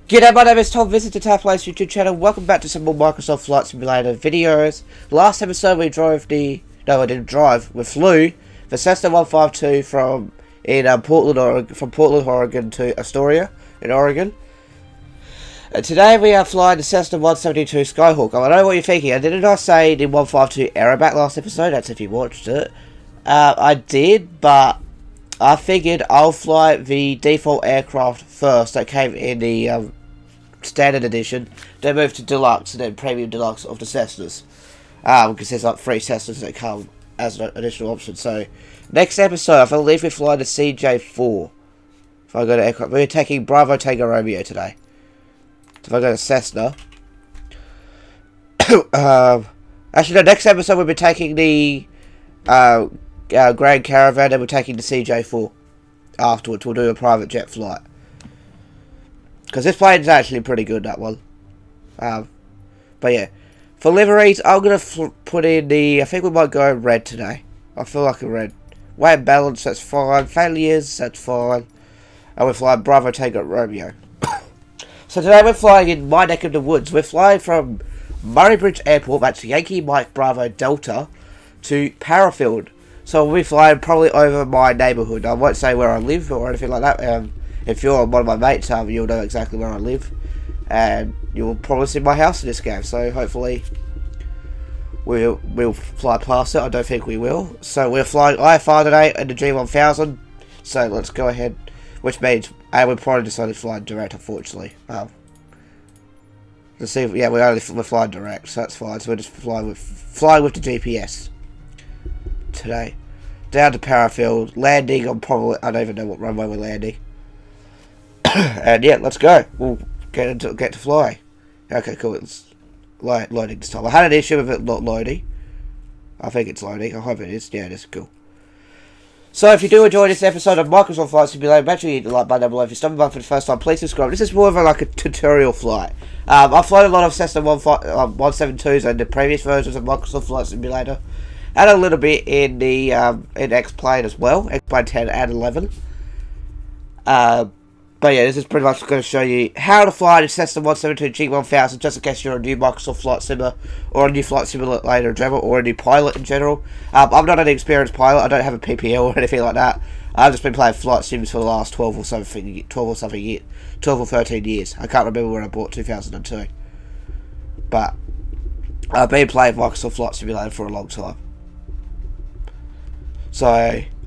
G'day, my name is Tom, visit the Tapplace YouTube channel. Welcome back to some more Microsoft Flight Simulator videos. Last episode we drove we flew the Cessna 152 from Portland, Oregon to Astoria in Oregon. And today we are flying the Cessna 172 Skyhawk. I know what you're thinking. Didn't I say the 152 Aerobac last episode? That's if you watched it. I did, but I figured I'll fly the default aircraft first that came in the standard edition, then move to deluxe and then premium deluxe of the Cessnas, because there's like 3 Cessnas that come as an additional option. So next episode I believe we fly the CJ4. If I go to aircraft, we're taking Bravo Tango Romeo today. So if I go to Cessna, actually no, next episode we'll be taking the Grand Caravan, and we're taking the CJ4 afterwards. We'll do a private jet flight. Because this plane's actually pretty good, that one. But yeah. For liveries, I'm going to put in the... I think we might go red today. I feel like a red. Weight and balance, that's fine. Failures, that's fine. And we're flying Bravo Tango Romeo. So today we're flying in my neck of the woods. We're flying from Murray Bridge Airport, that's Yankee Mike Bravo Delta, to Parafield. So we'll be flying probably over my neighbourhood. I won't say where I live or anything like that. If you're one of my mates, you'll know exactly where I live, and you'll probably see my house in this game. So hopefully, we'll fly past it. I don't think we will. So we're flying IFR today in the G1000. So let's go ahead, which means we're probably decided to fly direct. Unfortunately, let's see. Yeah, we're flying direct, so that's fine. So we're just flying with the GPS today down to Parafield, landing on probably I don't even know what runway we're landing. And yeah, let's go. We'll get to fly. Okay, cool. It's loading this time. I had an issue with it not loading. I think it's loading. I hope it is. Yeah, it is. Cool. So if you do enjoy this episode of Microsoft Flight Simulator, make sure you hit the like button down below. If you're stumbling by for the first time, please subscribe. This is more of a tutorial flight. I've flown a lot of Cessna 172s and the previous versions of Microsoft Flight Simulator, and a little bit in the in X-Plane as well, X-Plane 10 and 11. But yeah, this is pretty much going to show you how to fly the Cessna 172 G1000, just in case you're a new Microsoft Flight Simmer, or a new Flight Simulator in general, or a new pilot in general. I'm not an experienced pilot. I don't have a PPL or anything like that. I've just been playing flight sims for the last 12 or 13 years. I can't remember when I bought 2002. But I've been playing Microsoft Flight Simulator for a long time. So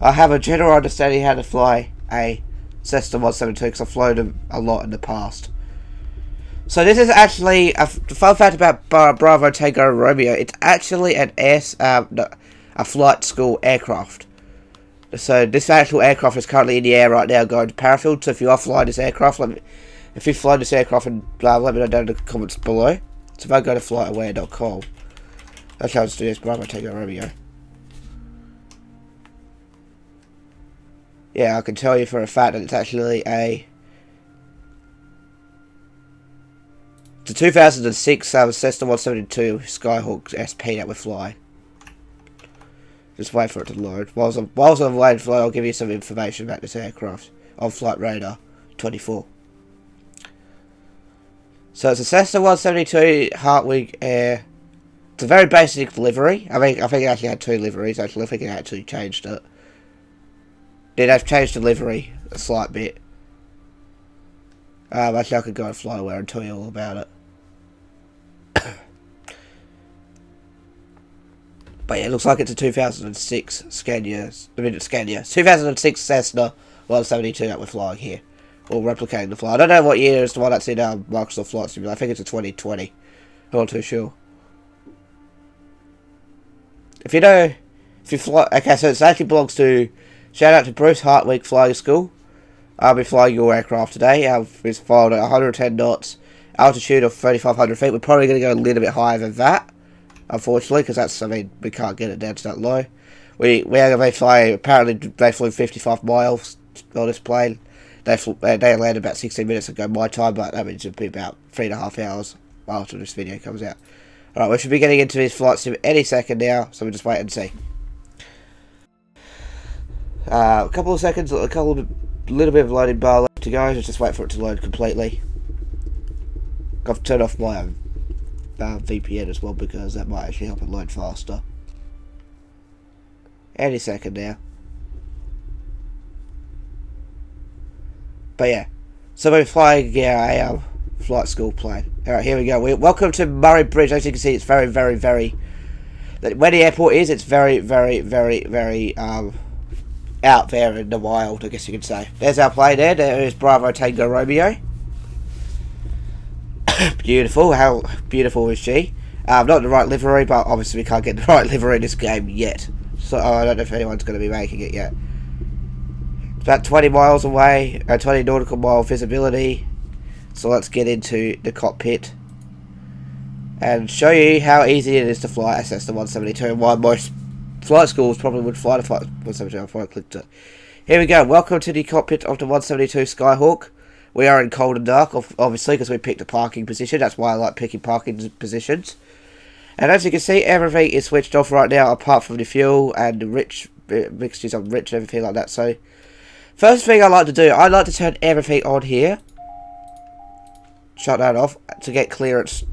I have a general understanding how to fly a Cessna 172 because I've flown them a lot in the past. So this is actually the fun fact about Bravo Tango Romeo. It's actually a flight school aircraft. So this actual aircraft is currently in the air right now, going to Parafield. So if you are flying this aircraft, if you've flown this aircraft, and let me know down in the comments below. So if I go to flightaware.com, that's how to do this Bravo Tango Romeo. Yeah, I can tell you for a fact that it's actually a 2006 Cessna 172 Skyhawk SP that we're flying. Just wait for it to load. Whilst I'm waiting for it, I'll give you some information about this aircraft on Flight Radar 24. So it's a Cessna 172 Hartwig Air. It's a very basic livery. I think it actually had 2 liveries. Actually, I think it actually changed it. They've changed the livery a slight bit. Actually, I could go and Flyware and tell you all about it. But yeah, it looks like it's a 2006 Scania. 2006 Cessna 172 that we're flying here. Or replicating the flight. I don't know what year is the one that's in Microsoft Flight Simulator. I think it's a 2020. I'm not too sure. If you fly... Okay, so it actually belongs to... Shout out to Bruce Hartwig Flying School. I'll be flying your aircraft today. It's flying at 110 knots, altitude of 3,500 feet. We're probably going to go a little bit higher than that, unfortunately, because that's, we can't get it down to that low. We are going to be flying, apparently they flew 55 miles on this plane. They landed about 16 minutes ago my time, but that means it'll be about 3.5 hours after this video comes out. Alright, we should be getting into this flight sim any second now, so we'll just wait and see. A couple of seconds, little bit of loading bar left to go. Just wait for it to load completely. I've turned off my VPN as well because that might actually help it load faster. Any second now. But yeah, so we're flying a flight school plane. Alright, here we go. Welcome to Murray Bridge. As you can see, it's very, very, very... Where the airport is, it's very, very, very, very out there in the wild, I guess you could say. There's our plane there. There is Bravo Tango Romeo. Beautiful. How beautiful is she? Not the right livery, but obviously we can't get the right livery in this game yet. So I don't know if anyone's going to be making it yet. It's about 20 miles away, 20 nautical mile visibility. So let's get into the cockpit and show you how easy it is to fly a Cessna 172 and why most flight schools probably would fly the flight 172 before I clicked it. Here we go. Welcome to the cockpit of the 172 Skyhawk. We are in cold and dark, obviously, because we picked a parking position. That's why I like picking parking positions. And as you can see, everything is switched off right now, apart from the fuel and the mixtures of rich and everything like that. So, first thing I like to do, I like to turn everything on here. Shut that off to get clearance.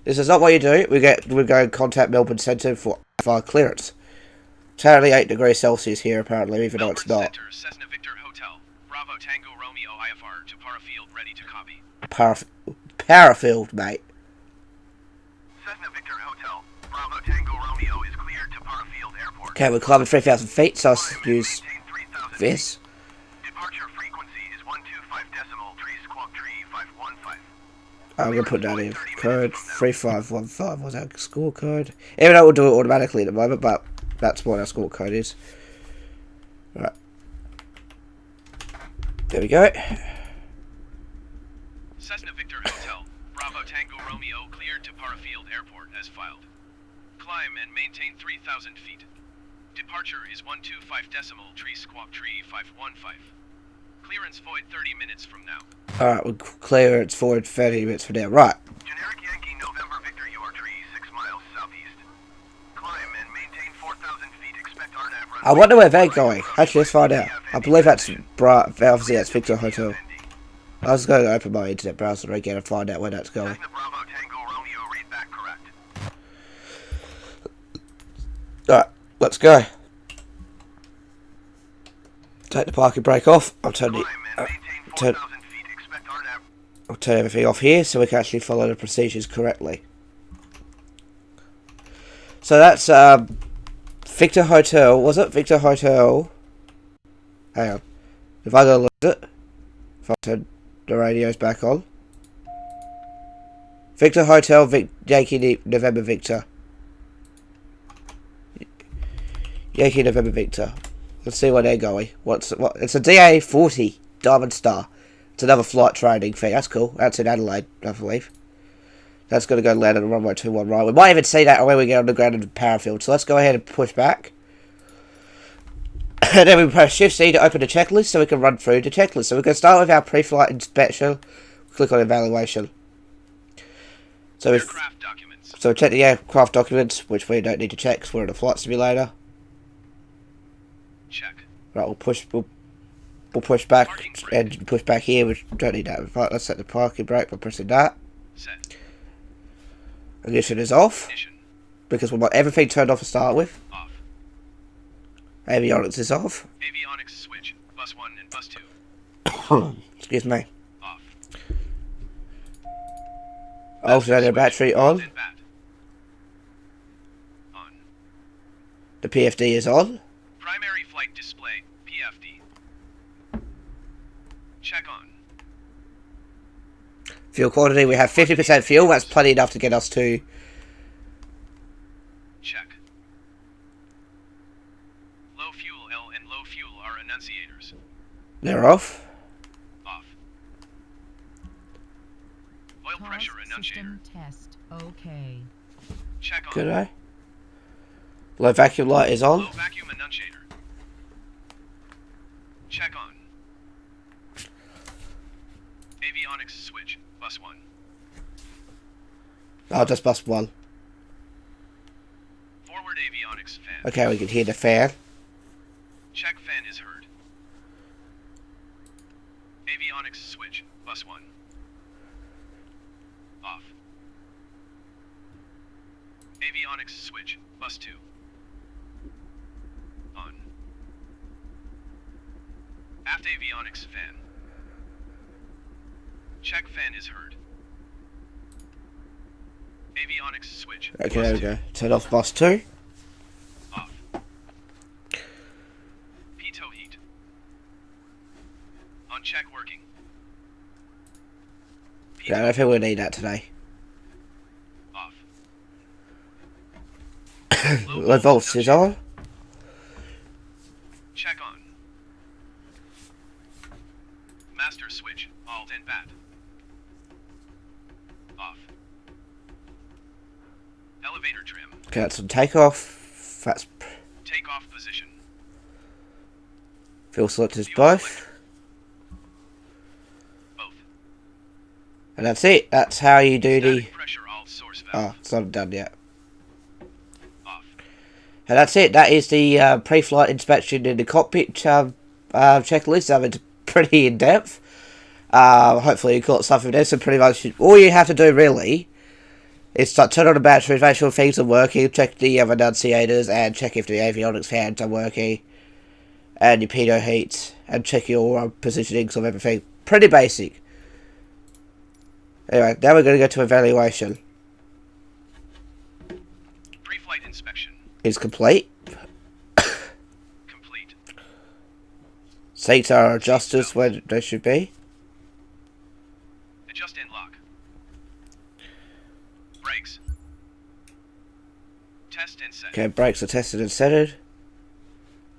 This is not what you do. We go and contact Melbourne Centre for clearance. It's only 8 degrees Celsius here, apparently, even though it's not. Center, Cessna Victor Hotel, Bravo Tango Romeo IFR to Parafield, ready to copy. Parafield, mate. Cessna Victor Hotel, Bravo Tango Romeo is cleared to Parafield Airport. Okay, we're climbing 3,000 feet, so I'll use this. Departure frequency is 125.3 I'm going to put that in. Code 3515 was our score code. Even though we'll do it automatically at the moment, but that's what our score code is. Right. There we go. Cessna Victor Hotel, Bravo Tango Romeo cleared to Parafield Airport as filed. Climb and maintain 3,000 feet. Departure is 125.3 Clearance void 30 minutes from now. Alright, we'll clear its forward 30 minutes from now. Right. Generic Yankee November Victor, you are 6 miles southeast. Climb and maintain 4,000 feet. Expect RNAV run. I wonder where they're going. Actually, let's find out. I believe that's obviously that's Victor Hotel. I was going to open my internet browser again and find out where that's going. Cessna Bravo Tango Romeo, read back correct. Alright, let's go. Take the parking brake off. I'll turn everything off here so we can actually follow the procedures correctly. So that's Victor Hotel. Was it Victor Hotel? Hang on. If I go look at it, if I turn the radios back on. Victor Hotel, Yankee November Victor. Yankee November Victor. Let's see where they're going. It's a DA-40 Diamond Star. It's another flight training thing. That's cool. That's in Adelaide, I believe. That's going to go land on the runway 21 right. We might even see that when we get on the ground in Parafield. So let's go ahead and push back. And then we press Shift C to open the checklist so we can run through the checklist. So we're going to start with our pre-flight inspection. Click on evaluation. So we check the aircraft documents, which we don't need to check because we're in a flight simulator. Check. Right, we'll push back and push back here. We don't need that. Right, let's set the parking brake by pressing that. Set. Ignition is off. Ignition. Because we want everything turned off to start with. Off. Avionics is off. Avionics switch. Bus 1 and bus 2. Excuse me. Off. Alternator battery on. On. The PFD is on. Primary flight display, PFD. Check on. Fuel quantity, we have 50% fuel. That's plenty enough to get us to... Check. Low fuel L and low fuel are annunciators. They're off. Off. Oil pressure annunciator. Test. Okay. Check on. Good eye. Low vacuum light is on. Low vacuum annunciator. Check on. Avionics switch. Bus 1. Oh, just bus 1. Forward avionics fan. Okay, we can hear the fan. Check fan is heard. Avionics switch. Bus 1. Off. Avionics switch. Bus 2. On. Aft avionics fan. Check fan is heard. Avionics switch. Okay, Bus there we 2. go. Turn off bus 2. Off. Pitot heat. On check working. Yeah, I don't think we'll need that today. Off. Low voltage is on. Check on. Master switch. Alt and bat. Off. Elevator trim. Okay, that's on takeoff. That's Take off position. fuel selectors Fuel both. selector. Both. And that's it. That's how you do the... Static pressure alt source valve. Oh, it's not done yet. Off. And that's it. That is the pre-flight inspection in the cockpit checklist. I mean, it's pretty in-depth. Hopefully you caught stuff in there. So pretty much all you have to do really is turn on the batteries, make sure things are working, check the renunciators, and check if the avionics fans are working, and your pitot heats, and check your positionings of everything. Pretty basic. Anyway, now we're going to go to evaluation. Pre-flight inspection. Is complete. Complete. Seats are adjusted where they should be. Adjust and lock. Brakes. Test and set. Okay, brakes are tested and setted.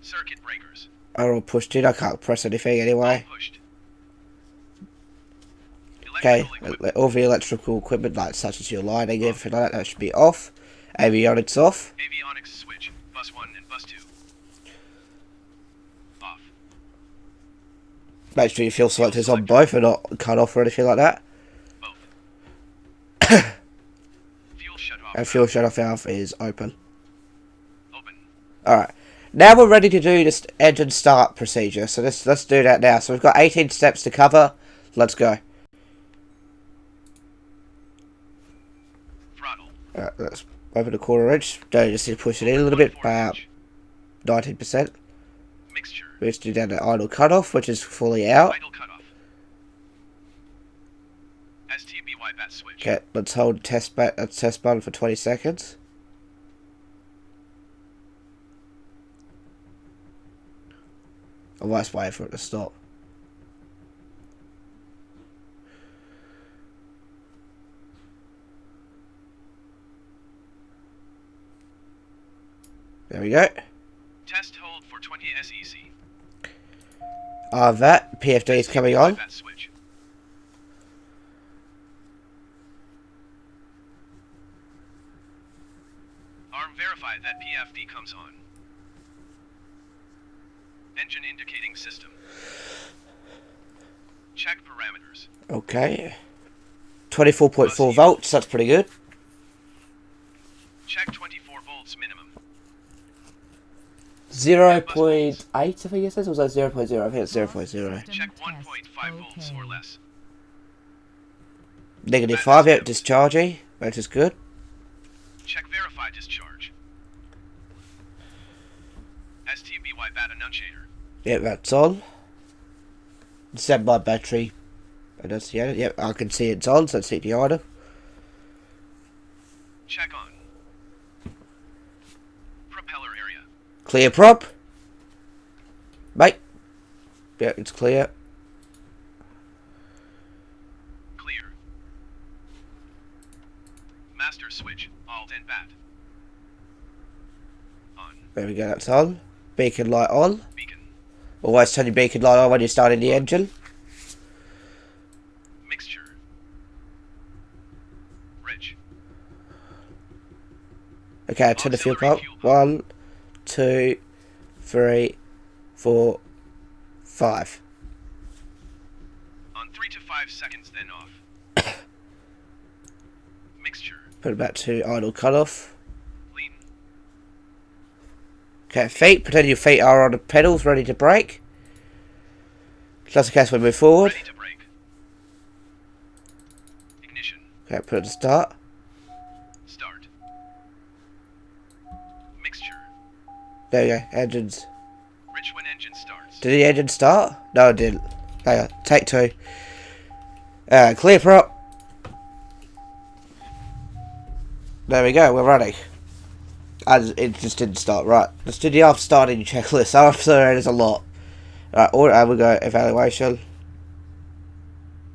Circuit breakers. Are all pushed in. I can't press anything anyway. All pushed. Okay, Electrical equipment. all the electrical equipment, like such as your lighting, everything like that should be off. Avionics off. Avionics switch. Bus 1 and bus 2. Off. Make sure your fuel selectors on both and not cut off or anything like that. Both. Fuel shut off. And fuel shut off valve is open. Open. Alright. Now we're ready to do this engine start procedure. So let's do that now. So we've got 18 steps to cover. Let's go. Throttle. Alright, let's open the quarter inch. Don't just need to push it in a little bit, about 19%. Mixture. We just do down the idle cutoff, which is fully out. Idle cutoff. STBY bat switch. Okay, let's hold test button for 20 seconds. Otherwise, wait for it to stop. There we go. Test hold for 20 SEC. That PFD is coming on. Bat switch. Arm verify that PFD comes on. Engine indicating system. Check parameters. Okay. 24.4 volts, that's pretty good. Check 24 volts minimum. 0.8 I think it says, or was that 0.0? I think it's 0.0. Check 1.5 volts or less. Negative 5 out discharging, that is good. Check verify discharge. STBY bat annunciator. Yep, that's on. Standby battery annunciator. Yep, I can see it's on, so let's hit the idle. Check on. Propeller area. Clear prop. Mate. Yep, it's clear. Clear. Master switch. Alt and bat. On. There we go, that's on. Beacon light on. Beacon. Always turn your beacon light on when you're starting the engine. Mixture. Rich. Okay, turn the fuel Auxiliary pump. fuel pump. 1, 2, 3, 4, 5. On 3 to 5 seconds, then off. Mixture. Put it back to idle cutoff. Lean. Okay, feet. Pretend your feet are on the pedals, ready to brake. If that's the case, we move forward. Ready to brake. Ignition. Okay, put it to start. Start. Mixture. There we go, engines. Rich when engine starts. Did the engine start? No, it didn't. Hang on, take 2. Clear prop. There we go, we're running. It just didn't start. Right, let's do the after starting checklist. After there's a lot. Right, order, we go evaluation.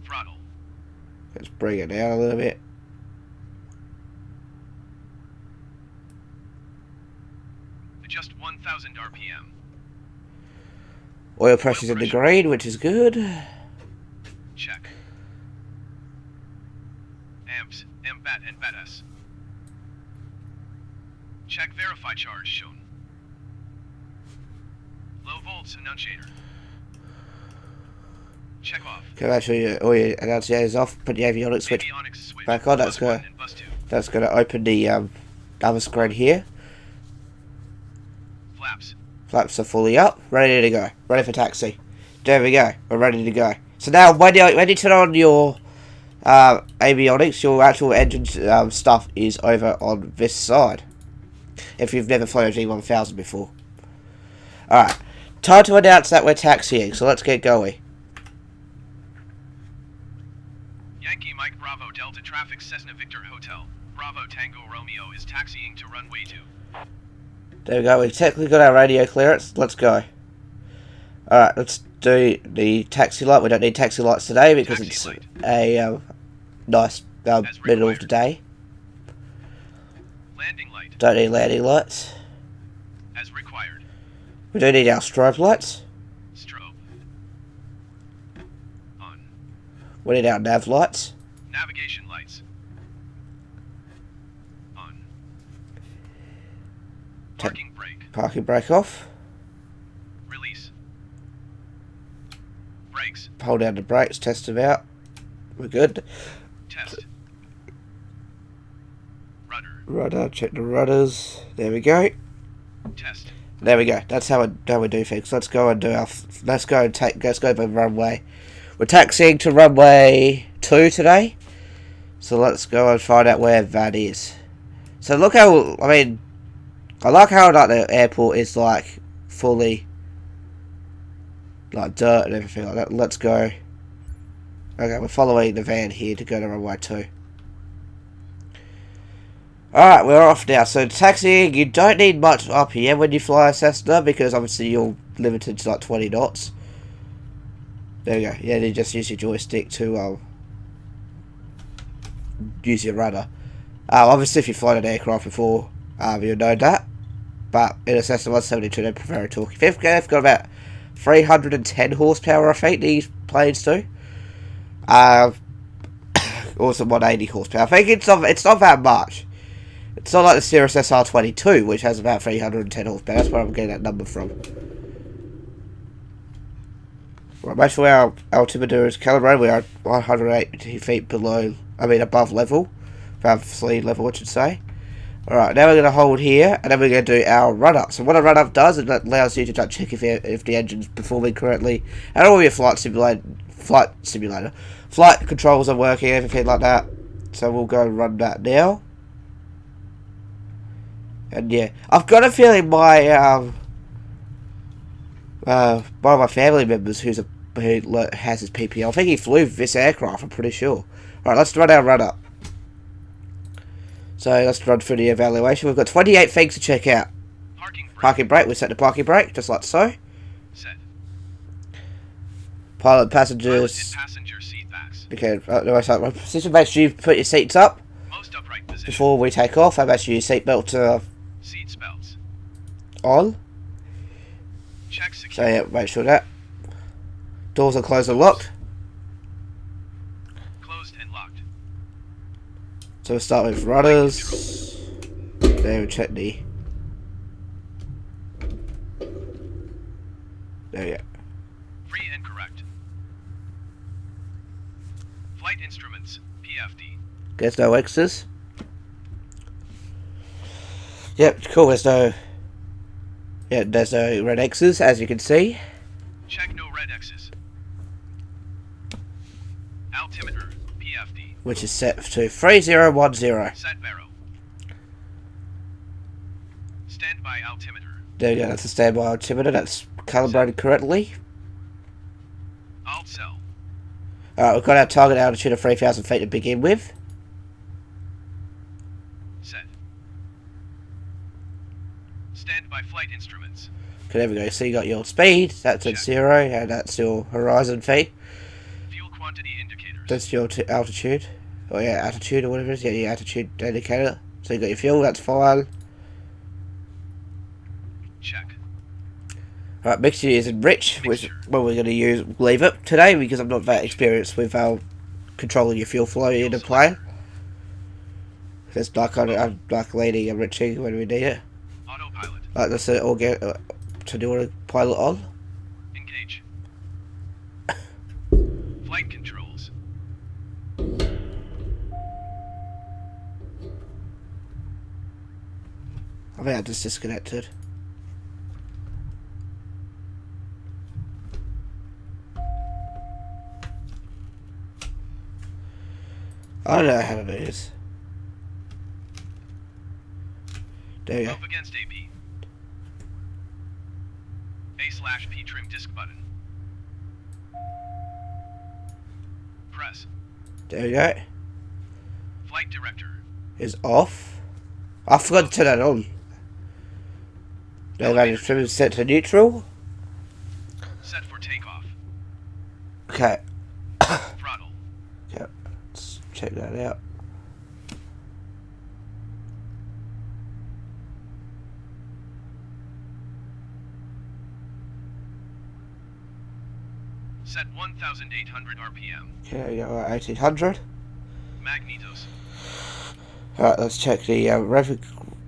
Throttle. Let's bring it down a little bit. Adjust 1000 RPM. Oil pressure's in the green, which is good. Check. Amps, MBAT and BATS. Check verify charge shown. Low volts annunciator. Check off. Okay, make sure all your annunciators off. Put the avionics switch back on. That's going to open the other screen here. Flaps. Flaps are fully up. Ready to go. Ready for taxi. There we go. We're ready to go. So now when you turn on your avionics, your actual engine stuff is over on this side. If you've never flown a G1000 before. Alright. Time to announce that we're taxiing. So let's get going. Yankee Mike Bravo Delta Traffic Cessna Victor Hotel. Bravo Tango Romeo is taxiing to runway 2. There we go. We've technically got our radio clearance. Let's go. Alright, let's do the taxi light. We don't need taxi lights today because it's a nice middle of the day. Landing light. Don't need landing lights. As required. We do need our strobe lights. Strobe. On. We need our nav lights. Navigation lights. On. Parking brake. Parking brake off. Release. Brakes. Hold down the brakes, test them out. We're good. Test. Rudder. Rudder, check the rudders. There we go. Test. There we go. That's how we do things. Let's go and do our. Let's go by runway. We're taxiing to runway 2 today. So let's go and find out where that is. So look how I like how like the airport is like fully like dirt and everything like that. Let's go. Okay, we're following the van here to go to runway 2. Alright, we're off now. So taxiing, you don't need much RPM when you fly a Cessna because obviously you're limited to like 20 knots. There we go. Yeah, you just use your joystick to use your rudder. Obviously if you've flown an aircraft before, you'll know that. But in a Cessna 172 they prefer a torque. They've got about 310 horsepower I think these planes do. Also 180 horsepower. I think it's not that much. It's not like the Cirrus SR22, which has about 310 horsepower. That's where I'm getting that number from. Right, make sure our altimeter is calibrated. We are 180 feet above level. Above sea level, I should say. Alright, now we're going to hold here, and then we're going to do our run-up. So what a run-up does, is it allows you to check if the engine's performing correctly, and all your flight controls are working, everything like that. So we'll go and run that now. And yeah, I've got a feeling my one of my family members who has his PPL, I think he flew this aircraft, I'm pretty sure. Alright, let's run our run-up. So let's run through the evaluation. We've got 28 things to check out. Parking brake. We set the parking brake, just like so. Set. Pilot passengers. Passenger seat backs. Okay, position. Make sure you put your seats up. Most upright position. Before we take off, and make sure your seatbelt seat belts on. Check security. So yeah, make sure that. Doors are closed and locked. Closed and locked. So we'll start with rudders. There we check the. There we go. Free and correct. Flight instruments, PFD. There's no X's. Yep, cool. There's no red X's, as you can see. Check no red X's. Altimeter, VFD. which is set to 3010. Set barrow. Standby altimeter. There you go, that's the standby altimeter, that's calibrated correctly. Alt cell. Alright, we've got our target altitude of 3,000 feet to begin with. Set. Standby flight instruments. Okay, there we go. So you got your speed, that's at 0, and that's your horizon feed. Fuel quantity indicators. That's your altitude. Oh yeah, altitude or whatever it is. Yeah, your altitude indicator. So you got your fuel, that's fine. Check. Alright, mixture is in rich, which well, we're going to leave it today because I'm not that experienced with controlling your fuel flow in a plane. It's like like leading and riching when we need it. Autopilot. Like let's all get to do a pilot on. Engage. Flight controls. I think I just disconnected. I don't know how to do this. There you go. Up against AP. A/P trim disc button. Press. There you go. Flight director. Is off. I forgot to turn that on. Elevator trim is set to neutral. Set for takeoff. Okay. Throttle. Okay. Let's check that out. Set 1,800 RPM. Okay, we got 1800. Magnetos. Alright, let's check the rev.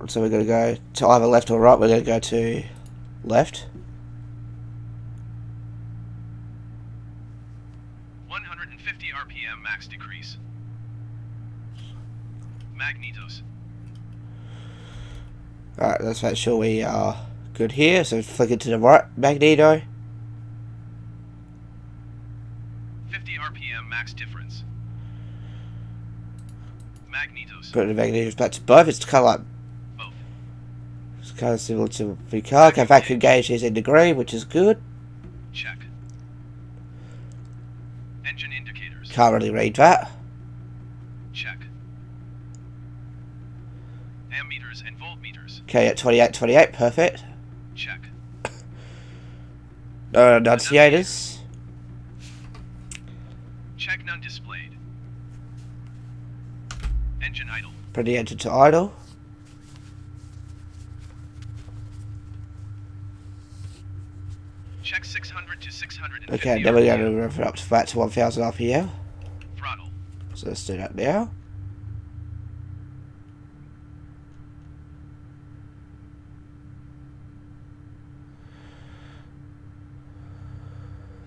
So we're going to go to either left or right. We're going to go to left. 150 RPM max decrease. Magnetos. Alright, let's make sure we are good here. So flick it to the right, magneto. 50 RPM max difference. Magnetos. Put the magnetos back to both. It's kind of like Both. it's kind of similar to the car. Okay, vacuum gauge is in degree, which is good. Check. Engine indicators. Can't really read that. Check. Ammeters and voltmeters. Okay, at 28, perfect. Check. No enunciators. Check none displayed. Engine idle. Put the engine to idle. Check 600 to 650 Okay, then we're going RPM. to rev it up to back to 1000 RPM. Throttle. So let's do that now.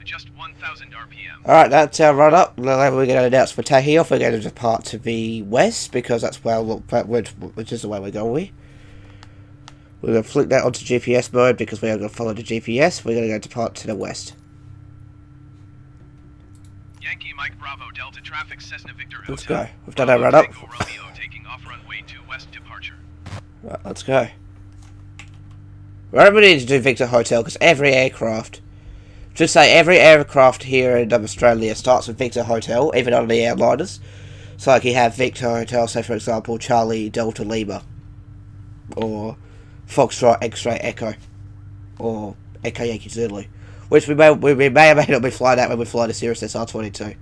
Adjust 1,000 RPM. Alright, that's our run up. Then we're going to announce for takeoff. We're going to depart to the west because that's where which is the way we're going. We're going to flick that onto GPS mode because we are going to follow the GPS. We're going to go depart to the west. Yankee Mike Bravo Delta traffic Cessna Victor Hotel. Let's go. We've done our run up. Tango Romeo taking off runway 2 west departure. Right, let's go. Right, we need to do Victor Hotel because every aircraft, just say every aircraft here in Australia starts with Victor Hotel, even on the airliners. So like you have Victor Hotel, say for example Charlie Delta Lima, or Foxtrot X-Ray Echo, or Echo Yankee Zulu, which we may or may not be flying at when we fly the Cirrus SR-22.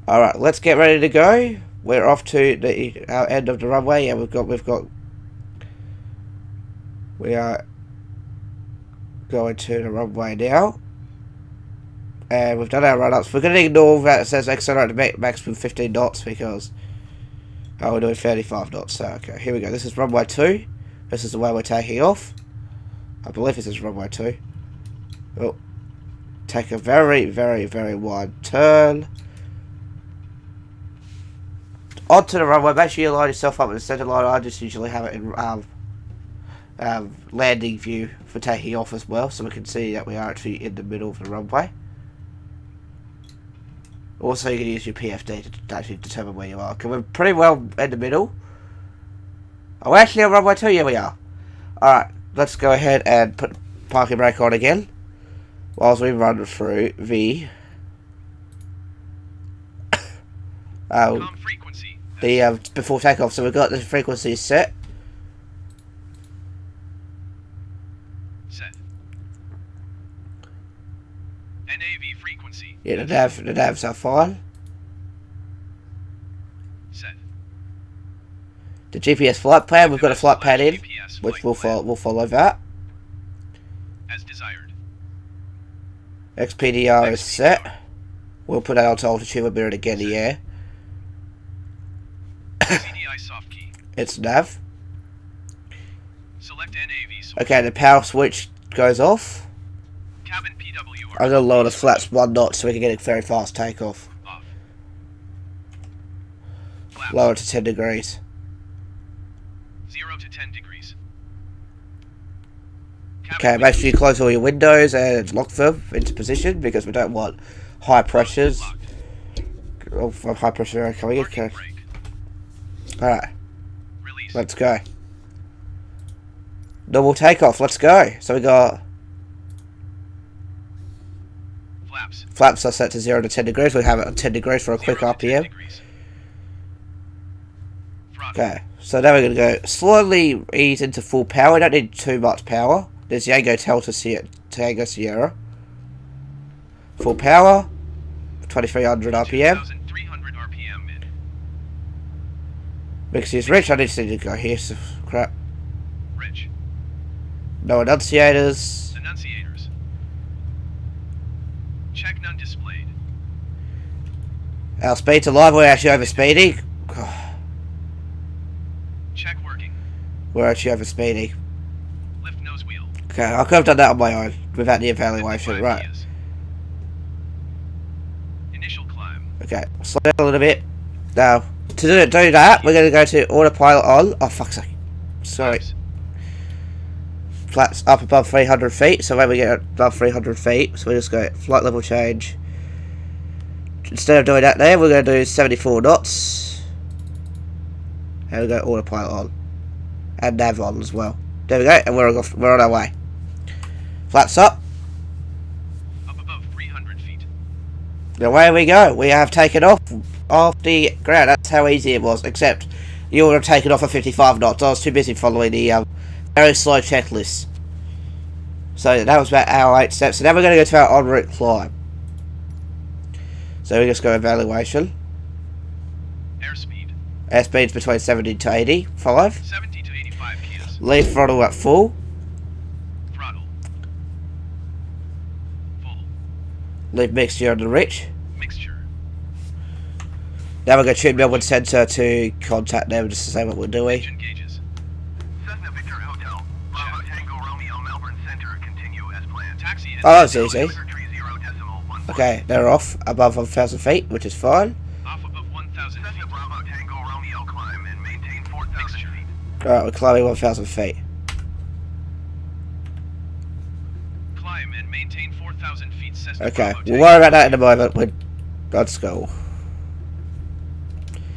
Alright, let's get ready to go. We're off to our end of the runway, and we are going to the runway now. And we've done our run-ups. We're going to ignore that it says accelerate maximum 15 knots because we're doing 35 knots. So, okay, here we go. This is runway 2. This is the way we're taking off. I believe this is runway 2. Oh. Take a very, very, very wide turn. Onto the runway. Make sure you line yourself up in the centre line. I just usually have it in landing view for taking off as well, so we can see that we are actually in the middle of the runway. Also, you can use your PFD to actually determine where you are. Because we're pretty well in the middle. Oh, actually, on runway 2, yeah, we are. Alright, let's go ahead and put parking brake on again. Whilst we run through the... before takeoff. So we've got the frequency set. Set. NAV frequency. Yeah, the navs are fine. Set. The GPS flight plan, we've got a flight plan in, which we'll follow that. As desired. XPDR is set. We'll put that onto altitude when we're again in the air. CDI soft key. It's nav. Select NAV source. Okay, the power switch goes off. Cabin PWR. I'm going to lower the flaps 1 knot so we can get a very fast takeoff. Off. Flaps. Lower to 10 degrees. 0 to 10 degrees. Okay, make sure you close all your windows and lock them into position because we don't want high pressures. Oh, high pressure air coming in. Okay. Alright, let's go. Normal takeoff, let's go. So we got... Flaps are set to 0 to 10 degrees. We have it at 10 degrees for a quick RPM. Okay, so now we're going to go slowly ease into full power. We don't need too much power. There's Tango Sierra. Full power, 2300 RPM. Mixie is rich. I need to go here. So crap. Rich. No enunciators. Enunciators. Check none displayed. Our speed's alive. We're actually over speeding. Check working. We're actually over speeding. Lift nose wheel. Okay, I could have done that on my own without the evaluation. Right. Initial climb. Okay, slow down a little bit. Now, to do that, we're going to go to autopilot on. Oh, fuck's sake. Sorry. Flaps up above 300 feet. So when we get above 300 feet, so we just go flight level change. Instead of doing that there, we're going to do 74 knots. And we go autopilot on. And nav on as well. There we go, and we're on our way. Flaps up. Up above 300 feet. And away we go. We have taken off the ground. That's how easy it was, except you would have taken off at 55 knots. I was too busy following the very slow checklist. So that was about our 8 steps. So now we're going to go to our en route climb. So we just go evaluation. Airspeed. Airspeed's between 70 to 85. 70 to 85 kilos. Leave throttle at full. Throttle. Full. Leave mixture on the rich. Mixture. Now we're going to tune Melbourne Centre to contact them just to say what we're doing. Engine gauges. Cessna Victor Hotel. Bravo Tango Romeo Melbourne Center. Continue as planned. Taxi. Oh, that's easy. Okay, they're off above 1,000 feet, which is fine. Off above 1,000 feet. Bravo Tango Romeo climb and maintain 4,000 feet. Alright, we're climbing 1,000 feet. Climb and maintain 4,000 feet. Cessna Okay, Bravo we'll worry about that in a moment. Let's go.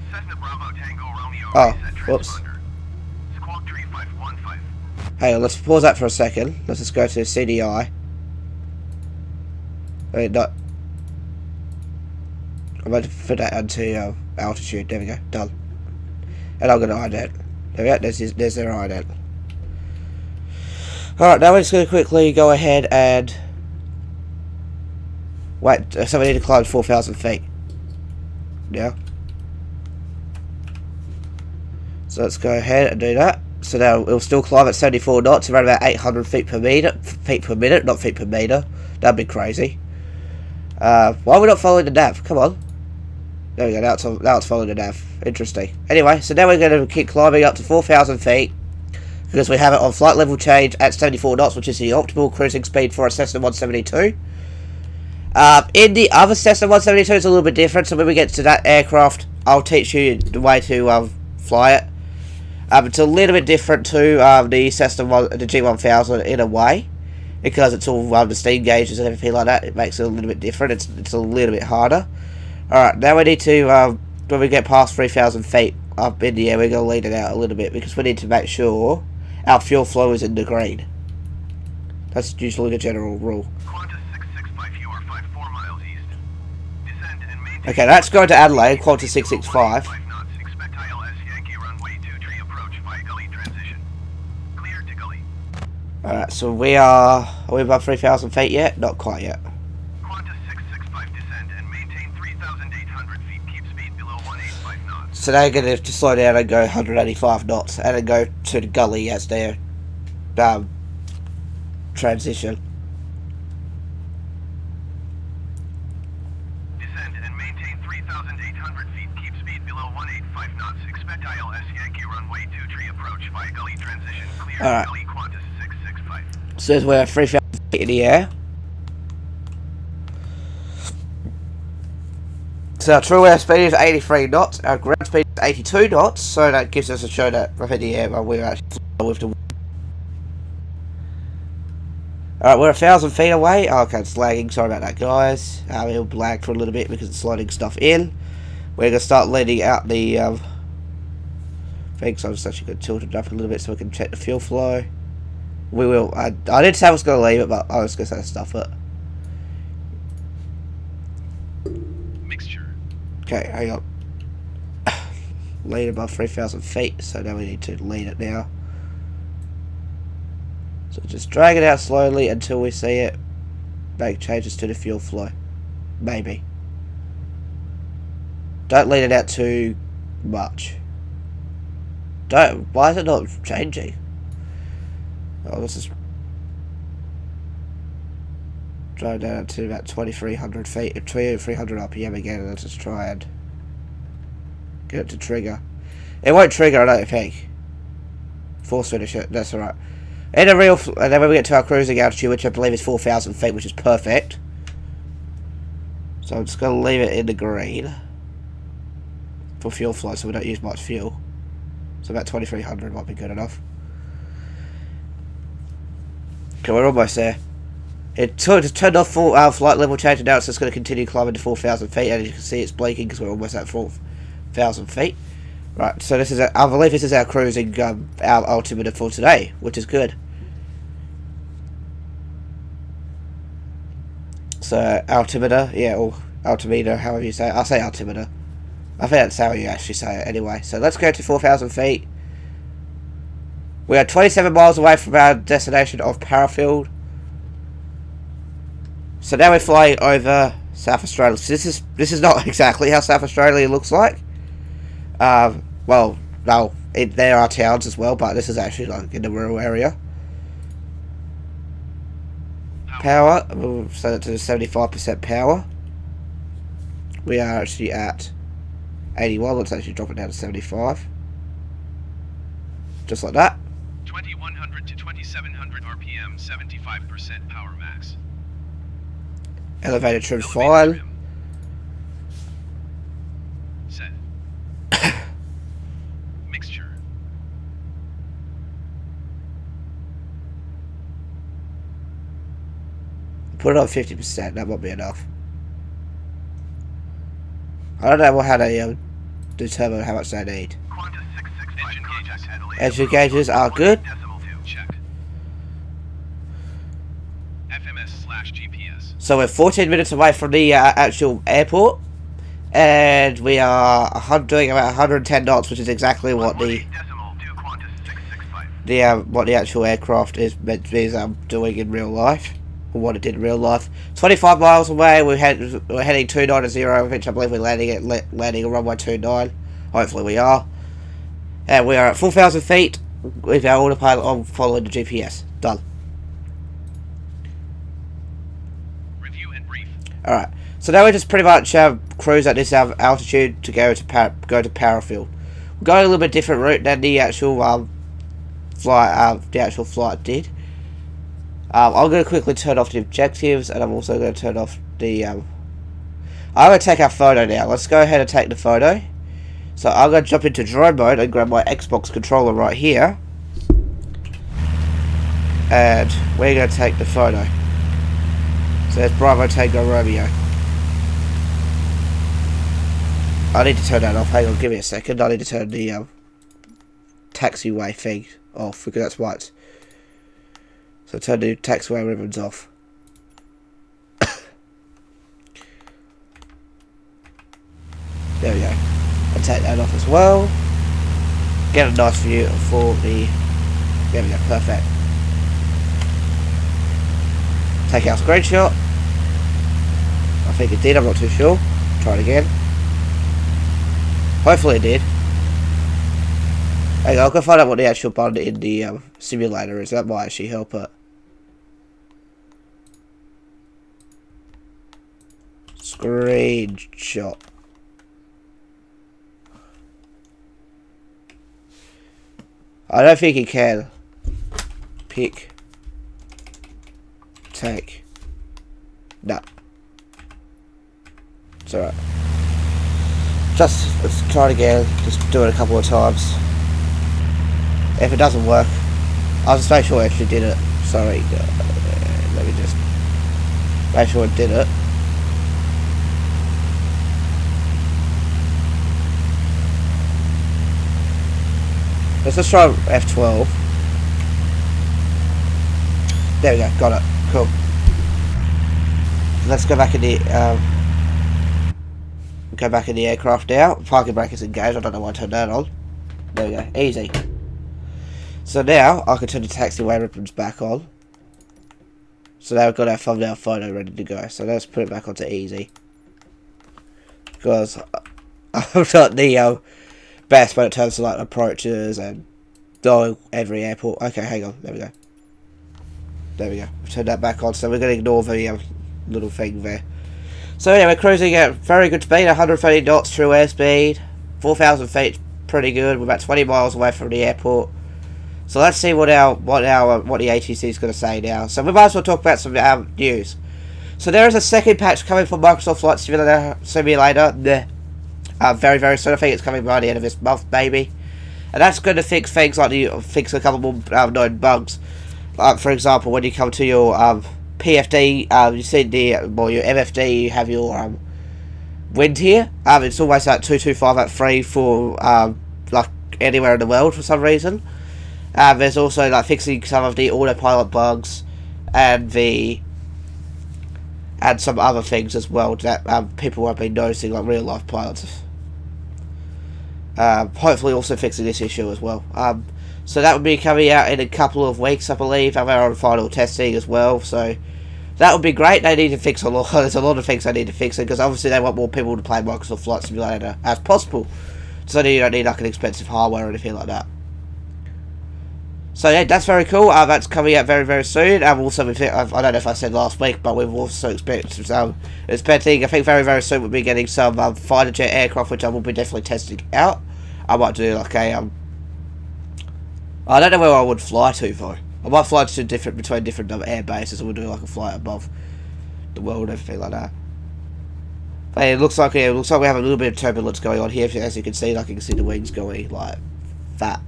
Cessna Bravo Tango Romeo. Oh, reset whoops. transponder. Squawk tree 515. Hang on, let's pause that for a second. Let's just go to CDI. Wait, not. I'm going to put that onto altitude. There we go. Done. And I'm going to hide it. There we go. There's their ident. Alright, now we're just going to quickly go ahead and... Wait, so we need to climb 4,000 feet. Yeah. So let's go ahead and do that. So now it'll still climb at 74 knots, around about 800 feet per minute, not feet per meter. That'd be crazy. Why are we not following the nav? Come on. There we go, now it's following the nav. Interesting. Anyway, so now we're going to keep climbing up to 4,000 feet. Because we have it on flight level change at 74 knots, which is the optimal cruising speed for a Cessna 172. In the other Cessna 172, it's a little bit different. So when we get to that aircraft, I'll teach you the way to fly it. It's a little bit different to the Cessna the G1000 in a way. Because it's all the steam gauges and everything like that, it makes it a little bit different. It's a little bit harder. Alright, now we need to, when we get past 3,000 feet up in the air, we're going to lean it out a little bit because we need to make sure our fuel flow is in the green. That's usually the general rule. Okay, that's going to Adelaide, Qantas 665. Alright, so are we above 3,000 feet yet? Not quite yet. So they're going to slow down and go 185 knots and then go to the gully as their transition. Descend and maintain 3,800 feet. Keep speed below 185 knots. Expect ILS Yankee runway 23 approach via gully transition. Clear gully Qantas 665. So we're 3,000 feet in the air. So our true airspeed is 83 knots, our ground speed is 82 knots, so that gives us a show that we're in the air but we're actually flying with the wind. Alright, we're 1,000 feet away. Oh, okay, it's lagging, sorry about that guys. It'll lag for a little bit because it's loading stuff in. We're going to start letting out the thing, so I'm just actually going to tilt it up a little bit so we can check the fuel flow. We will, I didn't say I was going to leave it, but I was going to say stuff it. Okay, hang on. Lean above 3,000 feet, so now we need to lean it now. So just drag it out slowly until we see it make changes to the fuel flow. Maybe. Don't lean it out too much. Why is it not changing? Oh, this is... Drive down to about 2,300 feet, 2,300 RPM again, and let's just try and get it to trigger. It won't trigger, I don't think. Force finish it, that's alright. And then when we get to our cruising altitude, which I believe is 4,000 feet, which is perfect. So I'm just going to leave it in the green for fuel flow, so we don't use much fuel. So about 2,300 might be good enough. Okay, we're almost there. It turned off full flight level change, and now it's just going to continue climbing to 4,000 feet, and as you can see it's blinking because we're almost at 4,000 feet. Right, so this is I believe this is our cruising our altimeter for today, which is good. So altimeter, yeah, or altimeter, however you say it. I'll say altimeter. I think that's how you actually say it anyway. So let's go to 4,000 feet. We are 27 miles away from our destination of Parafield. So now we're flying over South Australia. So this is not exactly how South Australia looks like. Well, no, there are towns as well, but this is actually like in the rural area. Power, we'll set it to 75% power. We are actually at 81. Let's actually drop it down to 75. Just like that. 2,100 to 2,700 RPM, 75% power max. Elevator trim fine. Set. Mixture. Put it on 50%, that might be enough. I don't know how they determine how much they need. Engine gauges are good. FMS/GPS. So we're 14 minutes away from the actual airport, and we are doing about 110 knots, which is exactly what the actual aircraft is meant to be doing in real life, or what it did in real life. 25 miles away, we're heading 290, which I believe we're landing at runway 29. Hopefully we are. And we are at 4,000 feet with our autopilot on, following the GPS. Done. Review and brief. Alright, so now we just pretty much cruise at this altitude to go to Parafield. We're going a little bit different route than the actual flight did. I'm going to quickly turn off the objectives, and I'm also going to turn off the I'm going to take our photo now. Let's go ahead and take the photo. So I'm going to jump into drone mode and grab my Xbox controller right here. And we're going to take the photo. So there's Bravo Tango Romeo. I need to turn that off. Hang on, give me a second. I need to turn the taxiway thing off because that's why it's. So turn the taxiway ribbons off. There we go. I'll take that off as well. Get a nice view for the. There we go, perfect. Take our screenshot. I think it did, I'm not too sure. Try it again. Hopefully it did. Hang on, I'll go find out what the actual button in the simulator is. That might actually help it. Screenshot. I don't think you can. Pick. Take. No. It's alright. Let's try it again. Just do it a couple of times. If it doesn't work, I'll just make sure I actually did it. Sorry. Let me just make sure it did it. Let's just try F12. There we go, got it. Cool. Let's go back in the aircraft now. Parking brake is engaged. I don't know why I turned that on. There we go. Easy. So now I can turn the taxiway ribbons back on. So now we've got our thumbnail photo ready to go. So let's put it back onto easy. Because I've got the best when it turns to like approaches and every airport. Okay, hang on. There we go. There we go. We've turned that back on. So we're going to ignore the little thing there. So yeah, we're cruising at very good speed, 130 knots true airspeed, 4,000 feet, pretty good. We're about 20 miles away from the airport. So let's see what the ATC is going to say now. So we might as well talk about some news. So there is a second patch coming from Microsoft Flight Simulator. Very, very soon. I think it's coming by the end of this month, maybe. And that's going to fix things like fix a couple more known bugs. Like for example, when you come to your PFD, you see your MFD, you have your wind here. It's always at 225 at 3 for like anywhere in the world for some reason. There's also like fixing some of the autopilot bugs and some other things as well that people have been noticing, like real life pilots. Hopefully also fixing this issue as well. So that will be coming out in a couple of weeks, I believe. They're on final testing as well, so that would be great. They need to fix a lot. There's a lot of things they need to fix, because obviously they want more people to play Microsoft Flight Simulator as possible. So you don't need like an expensive hardware or anything like that. So yeah, that's very cool. That's coming out very, very soon. Also, I don't know if I said last week, but we've also expecting, I think very, very soon we'll be getting some fighter jet aircraft, which I will be definitely testing out. I might do like a I don't know where I would fly to though. I might fly to between different air bases, and we'll do like a flight above the world, everything like that. But it looks like we have a little bit of turbulence going on here, as you can see. Like you can see the wings going like that.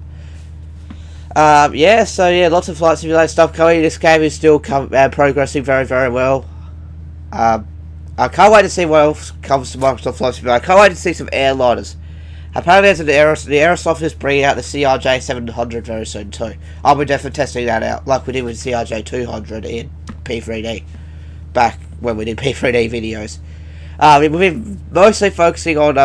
Yeah, so yeah, lots of Flight Simulator stuff coming. This game is still progressing very, very well. I can't wait to see what else comes to Microsoft Flight Simulator. I can't wait to see some airliners. Apparently, the Aerosoft is bringing out the CRJ 700 very soon too. I'll be definitely testing that out, like we did with CRJ 200 in P3D, back when we did P3D videos. We've been mostly focusing on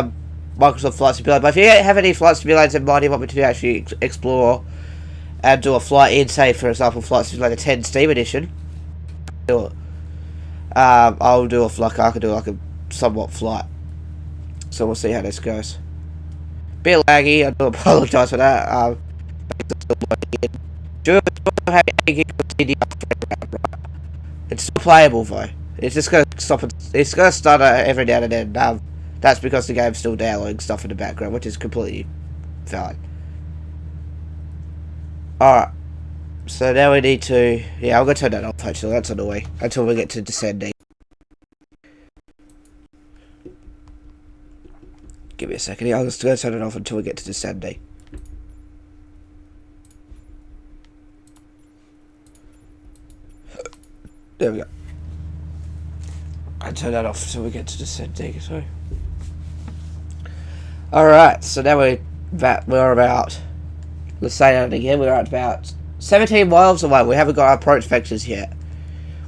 Microsoft Flight Simulator, but if you have any Flight Simulators in mind you want me to actually explore and do a flight in, say for example Flight Simulator 10 Steam Edition, do it. I'll do I could do like a somewhat flight. So we'll see how this goes. Bit laggy, I do apologise for that. It's still playable though. It's just gonna stop. It's gonna stutter every now and then. That's because the game's still downloading stuff in the background, which is completely fine. Alright. So now we need to... Yeah, I'm gonna turn that off actually. That's annoying. Until we get to descending. Give me a second here. I'm just going to turn it off until we get to descending. There we go. I turn that off until we get to descending. Sorry. Alright, so now we're about, let's say that again, we're at about 17 miles away. We haven't got our approach vectors yet.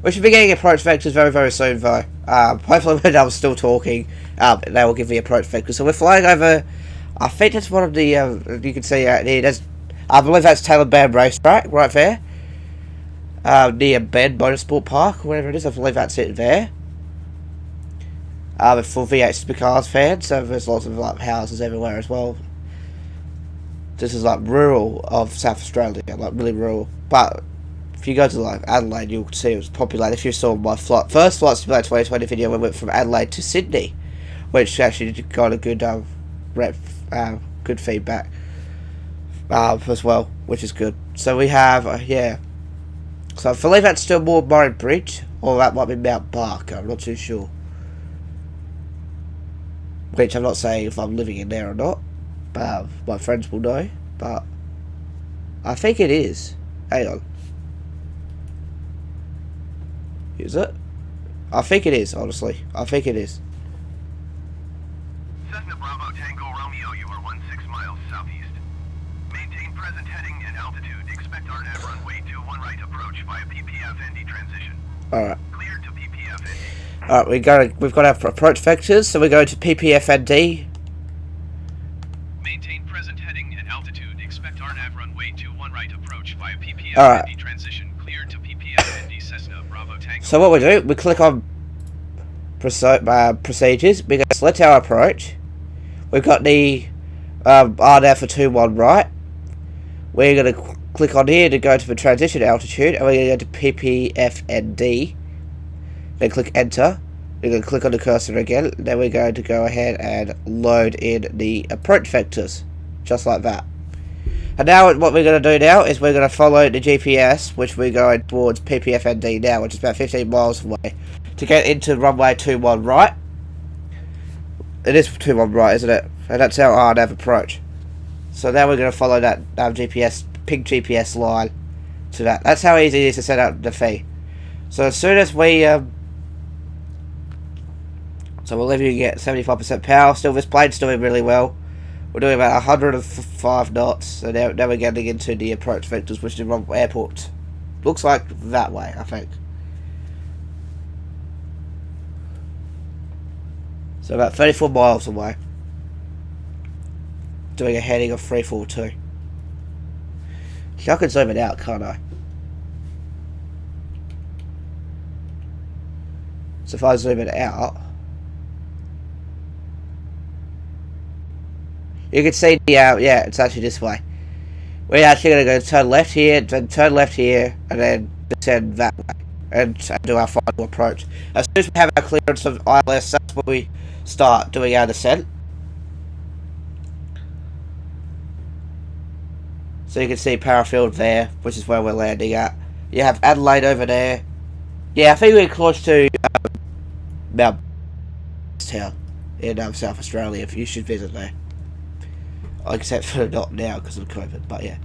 We should be getting approach vectors very, very soon, though. Hopefully when I'm still talking, they will give me approach vectors. So we're flying over, I think that's one of the, you can see out here, I believe that's Taylor Band Racetrack, right there. Near Bend Motorsport Park, whatever it is, I believe that's it there. For VH-BTR fans, so there's lots of like houses everywhere as well. This is like rural of South Australia, like really rural. But if you go to like Adelaide, you'll see it was populated. If you saw my first Flight Simulator 2020 video, we went from Adelaide to Sydney, which actually got a good good feedback as well, which is good. So we have yeah. So I believe that's still more Murray Bridge, or that might be Mount Barker. I'm not too sure. Which I'm not saying if I'm living in there or not. My friends will know. But I think it is. Hang on. Is it? I think it is, honestly. I think it is. Cessna Bravo Tango Romeo, you are 16 miles southeast. Maintain present heading and altitude. Expect RNAV runway 21 right approach via PPF ND transition. Alright. Clear to PPF ND. Alright, we've got our approach vectors, so we go to PPF ND. Maintain present heading and altitude. Expect RNAV runway 21 right approach via PPF ND transition. Clear to PPF ND Cessna Bravo Tango. So what we do, we click on procedures. We go select our approach. We've got the RNAV for 21 right. We're going to click on here to go to the transition altitude, and we're going to go to PPFND. Then click enter. We're going to click on the cursor again. Then we're going to go ahead and load in the approach vectors, just like that. And now what we're going to do now is we're going to follow the GPS, which we're going towards PPFND now, which is about 15 miles away, to get into runway 21 right. It is 21 right, isn't it? And that's our RNAV approach. So now we're going to follow that GPS, pink GPS line to that. That's how easy it is to set up the fee. So as soon as we, so we'll leave you get 75% power. Still, this plane's doing really well. We're doing about 105 knots. So now we're getting into the approach vectors, which is the airport. Looks like that way, I think. So about 34 miles away. Doing a heading of 342. I can zoom it out, can't I? So if I zoom it out, you can see the yeah, it's actually this way. We're actually going to go turn left here, then turn left here, and then descend that way, and do our final approach. As soon as we have our clearance of ILS, that's when we start doing our descent. So you can see Parafield there, which is where we're landing at. You have Adelaide over there. Yeah, I think we're close to Mount Town in South Australia. If you should visit there, except for not now because of COVID. But yeah,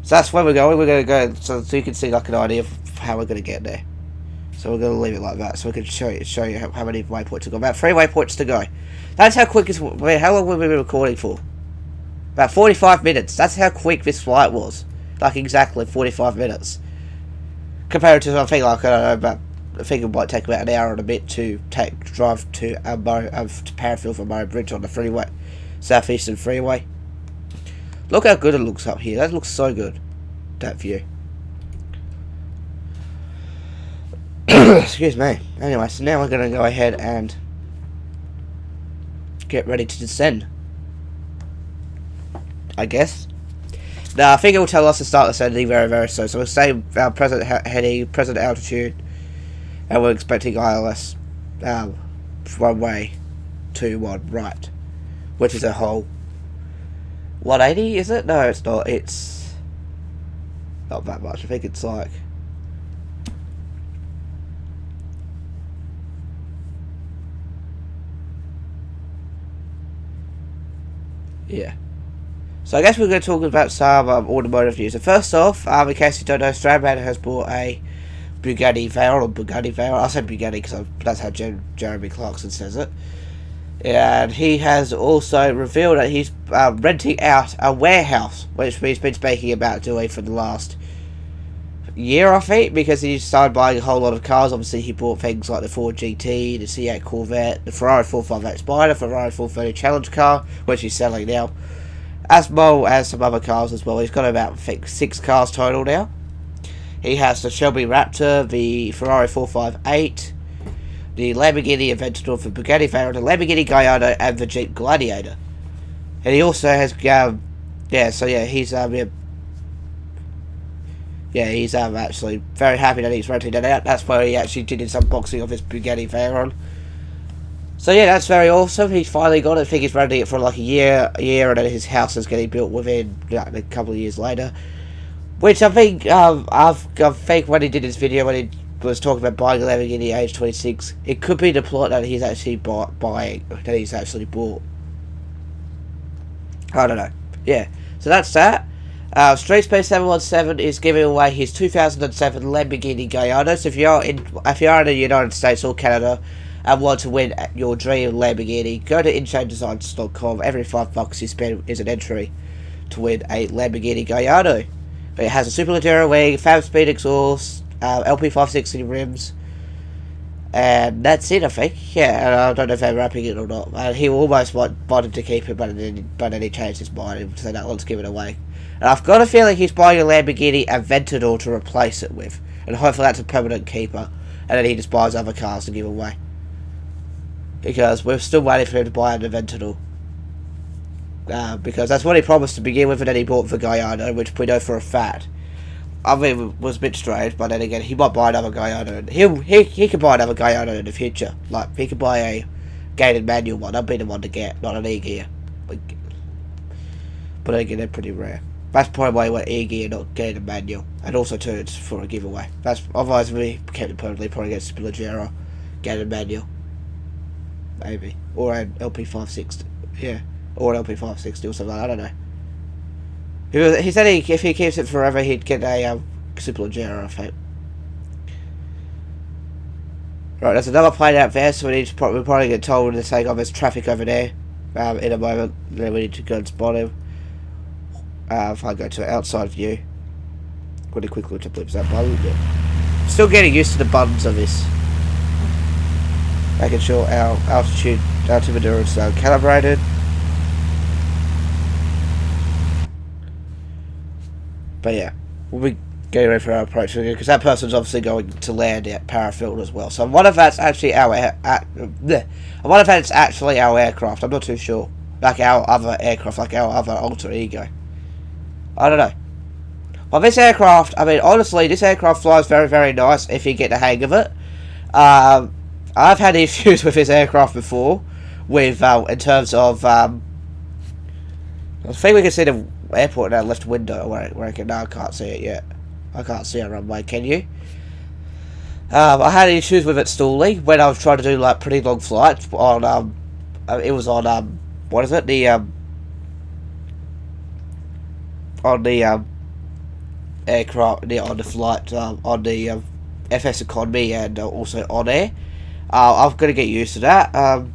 so that's where we're going. We're going to go so you can see like an idea of how we're going to get there. So we're going to leave it like that, so we can show you how many waypoints to go. About 3 waypoints to go. That's how quick how long have we been recording for? About 45 minutes. That's how quick this flight was. Like exactly 45 minutes. Compared to something like, I don't know, about, I think it might take about an hour and a bit to drive to Parafield from Murray Bridge on the freeway, Southeastern Freeway. Look how good it looks up here. That looks so good. That view. Excuse me. Anyway, so now we're going to go ahead and get ready to descend, I guess. Now, I think it will tell us to start descending very, very soon. So we'll say our present heading, present altitude, and we're expecting ILS runway 21 right, which is a whole 180, is it? No, it's not. It's not that much. I think it's like, yeah. So I guess we're going to talk about some automotive news. So first off, in case you don't know, Strandman has bought a Bugatti Veyron, or Bugatti Veyron. I say Bugatti because that's how Jeremy Clarkson says it. And he has also revealed that he's renting out a warehouse, which he's been speaking about doing for the last year, I think, because he started buying a whole lot of cars. Obviously, he bought things like the Ford GT, the C8 Corvette, the Ferrari 458 Spider, Ferrari 430 Challenge car, which he's selling now, as well as some other cars as well. He's got about, I think, 6 cars total now. He has the Shelby Raptor, the Ferrari 458, the Lamborghini Aventador, the Bugatti Veyron, the Lamborghini Gallardo, and the Jeep Gladiator. And he also has, he's actually very happy that he's renting that out. That's where he actually did his unboxing of his Bugatti Veyron. So yeah, that's very awesome. He's finally got it. I think he's renting it for like a year, and then his house is getting built within a couple of years later. Which I think, I think when he did his video, when he was talking about buying a Lamborghini age 26, it could be the plot that he's actually bought. I don't know. Yeah, so that's that. Street Space 717 is giving away his 2007 Lamborghini Gallardo. So if you're in the United States or Canada and want to win your dream Lamborghini, go to InShaneDesigns.com. Every $5 you spend is an entry to win a Lamborghini Gallardo. It has a Superleggero wing, Fab Speed exhaust, LP560 rims, and that's it, I think. Yeah, and I don't know if they're wrapping it or not. He almost wanted to keep it, but then he changed his mind and said, let's give it away. And I've got a feeling he's buying a Lamborghini Aventador to replace it with, and hopefully that's a permanent keeper, and then he just buys other cars to give away. Because we're still waiting for him to buy an Aventador. Because that's what he promised to begin with, and then he bought the Gallardo, which we know for a fact. I mean, it was a bit strange, but then again, he might buy another Gallardo. He could buy another Gallardo in the future. Like, he could buy a gated manual one. I'd be the one to get, not an E-gear. But again, they're pretty rare. That's probably why he went E-gear, not gated manual. And also, too, it's for a giveaway. Otherwise, if we kept it permanently, probably get Superleggero, gated manual. Maybe. Or an LP560. Yeah. Or an LP560 or something like that, I don't know. He said if he keeps it forever, he'd get a Superleggero, I think. Right, there's another plane out there, so we'll probably get told to say, there's traffic over there in a moment. Then we need to go and spot him. If I go to outside view, really quickly to flip that button. Yeah. Still getting used to the buttons of this. Making sure our altimeter is calibrated. But yeah, we'll be getting ready for our approach because that person's obviously going to land at Parafield as well. So one of that's actually our aircraft. I'm not too sure. Like our other aircraft, like our other alter ego. I don't know. Well, this aircraft, I mean, honestly, this aircraft flies very, very nice if you get the hang of it. I've had issues with this aircraft before, with in terms of I think we can see the airport in our left window where I can. No, I can't see it yet. I can't see our runway. Can you? I had issues with it stalling when I was trying to do like pretty long flights on. It was on what is it? The on the aircraft, on the flight on the FS economy and also on air. I'm gonna get used to that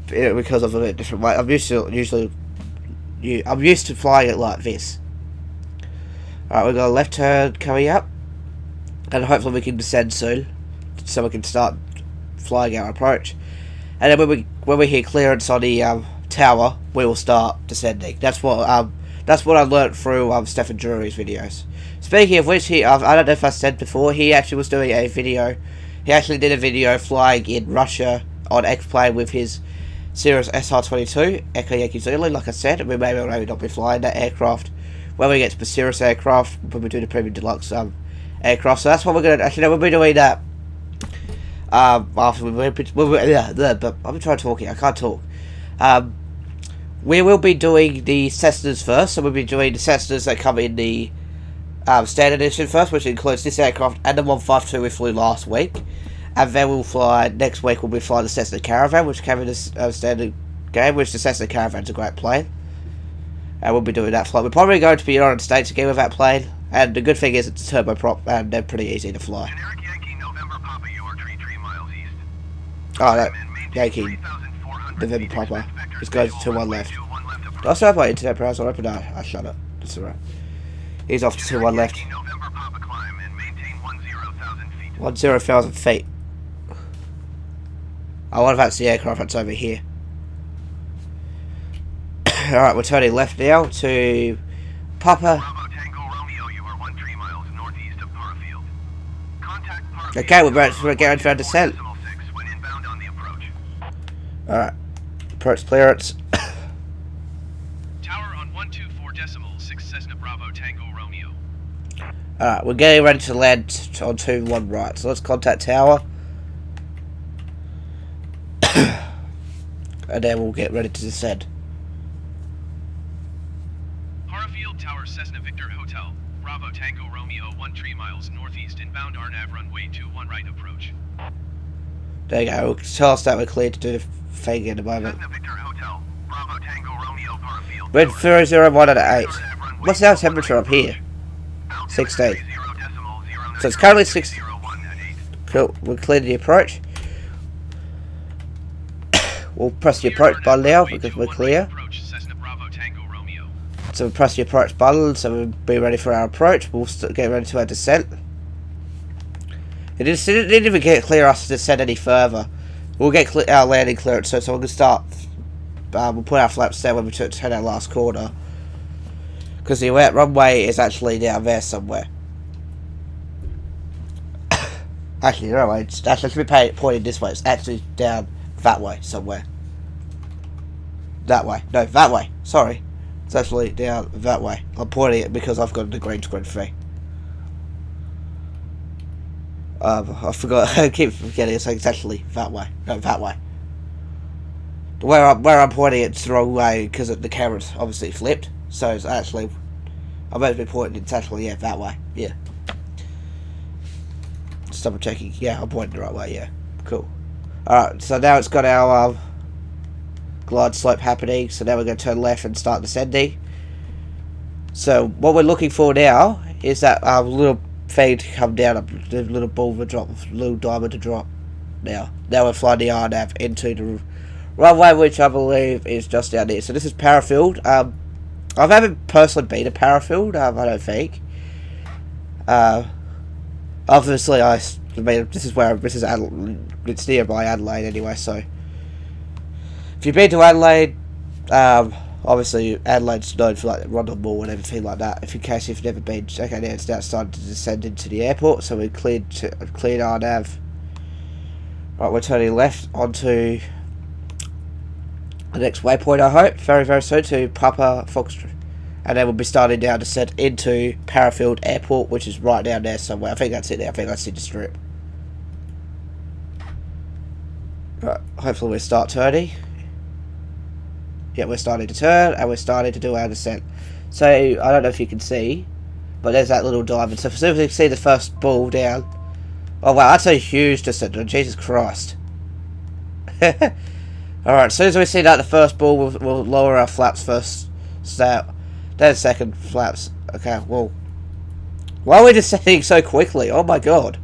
because of a bit different way. I'm used to flying it like this. Alright, we've got a left turn coming up, and hopefully we can descend soon, so we can start flying our approach. And then when we hit clearance on the tower, we will start descending. That's what I learnt through Stefan Drury's videos. Speaking of which, I don't know if I said before, he actually was doing a video. He actually did a video flying in Russia on X-Plane with his Cirrus SR-22, Echo Yankee Zulu. Like I said, we may or may not be flying that aircraft when we get to the Cirrus aircraft, when we do the Premium Deluxe aircraft. So that's what we're going to... Actually, we'll be doing that after but I'm trying to talk here. I can't talk. We will be doing the Cessnas first, so we'll be doing the Cessnas that come in the standard edition first, which includes this aircraft and the 152 we flew last week. And then we'll fly, next week we'll be flying the Cessna Caravan, which came in this standard game, which the Cessna Caravan's a great plane. And we'll be doing that flight. We're probably going to the United States again with that plane. And the good thing is it's a turboprop and they're pretty easy to fly. Generic Yankee November Papa, you are 3 miles east. Oh, that Yankee November Papa. Just goes to one left. Do I still have my internet browser open? No, I shut it. That's alright. He's off to one left. 10,000 feet. I wonder if that's the aircraft that's over here. Alright, we're turning left now to Papa. Okay, we're going for our descent. Alright. Approach clearance. Tower on 124.6 Cessna Bravo Tango Romeo. Alright, we're getting ready to land on 2-1 right. So let's contact tower. And then we'll get ready to descend. Parafield Tower Cessna Victor Hotel. Bravo Tango Romeo 13 miles northeast inbound RNAV runway 21 right approach. There you go. Tell us that we're clear to do the thing in a moment. Cessna Victor Hotel. Bravo Tango Romeo Parafield. We're at 001 at 8. What's our temperature up here? 16. So it's currently 6. Cool. We're clear to the approach. We'll press the approach button now because we're clear. So we'll press the approach button so we'll be ready for our approach. We'll get ready to our descent. It didn't even get clear us to descend any further. We'll get our landing clearance so we can start. We'll put our flaps down when we turn our last corner. Because the runway is actually down there somewhere. Actually, no way. It's actually pointing this way. It's actually down that way somewhere. That way. No, that way. Sorry. It's actually down that way. I'm pointing it because I've got the green screen thing. I forgot. I keep forgetting. It's actually that way. No, that way. Where I'm pointing it's the wrong way because the camera's obviously flipped. So it's actually. I'm meant to be pointing. It's actually that way. Yeah. Just double checking. Yeah, I'm pointing the right way. Yeah. Cool. Alright, so now it's got our glide slope happening, so now we're going to turn left and start descending. So what we're looking for now is that little thing to come down, the little ball to drop, little diamond to drop. Now we're flying the RNAV into the runway, which I believe is just down there. So this is Parafield. I haven't personally been to Parafield, I don't think. Obviously, I mean, this is Adelaide, it's nearby Adelaide anyway, so if you've been to Adelaide, obviously Adelaide's known for like Rondon Mall and everything like that. If in case you've never been, okay, now it's now starting to descend into the airport, so we cleared our nav. Right, we're turning left onto the next waypoint, I hope, very, very soon, to Papa Foxtrot. And then we'll be starting down descent into Parafield Airport, which is right down there somewhere. I think that's it there. I think that's the strip. Right, hopefully we start turning. Yeah, we're starting to turn, and we're starting to do our descent. So, I don't know if you can see, but there's that little diamond. So, as soon as you can see the first ball down. Oh, wow, that's a huge descent. Jesus Christ. Alright, as soon as we see that, the first ball, we'll lower our flaps first. So, then second flaps. Okay, well. Why are we descending so quickly? Oh my god.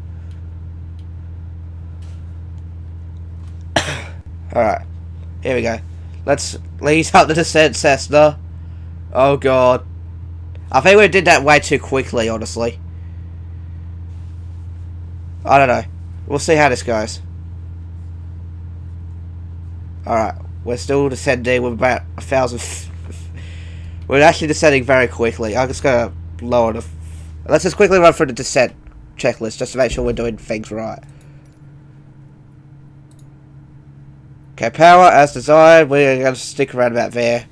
Alright, here we go. Let's lead up the descent, Cessna. Oh god. I think we did that way too quickly, honestly. I don't know. We'll see how this goes. Alright, we're still descending with about 1,000. We're actually descending very quickly. I'm just gonna lower the. Let's just quickly run through the descent checklist just to make sure we're doing things right. Okay, power as desired. We're going to stick around about there.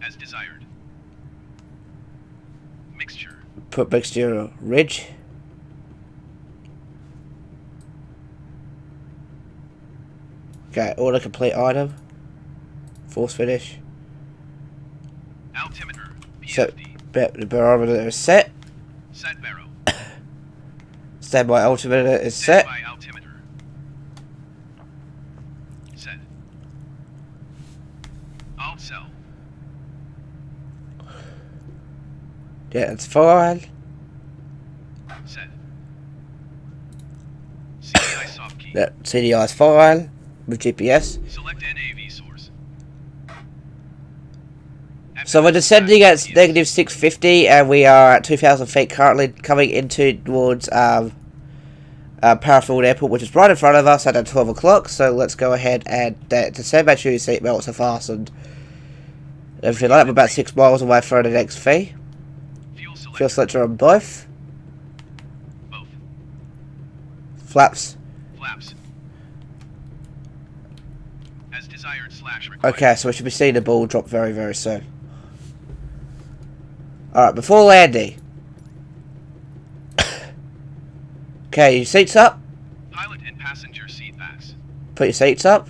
As desired. Mixture. Put mixture ridge. Okay, order complete item. Force finish. Altimeter. So, the barometer is set. Set baro. Standby altimeter is set. Standby altimeter. Set. Alt cell. Yeah, it's fine. Set. CDI soft key. Yeah, CDI is fine. with GPS. Select NAV source. So we're descending at negative 650 and we are at 2,000 feet currently, coming into towards Parafield Airport, which is right in front of us at 12 o'clock. So let's go ahead and descend. Make sure your seatbelts are fastened. Everything like that. We're about 6 miles away from the next fee. Fuel selector on both. Both. Flaps. Flaps. As desired / required. Okay, so we should be seeing the ball drop very, very soon. Alright, before landing. Okay, your seats up. Pilot and passenger seat backs. Put your seats up.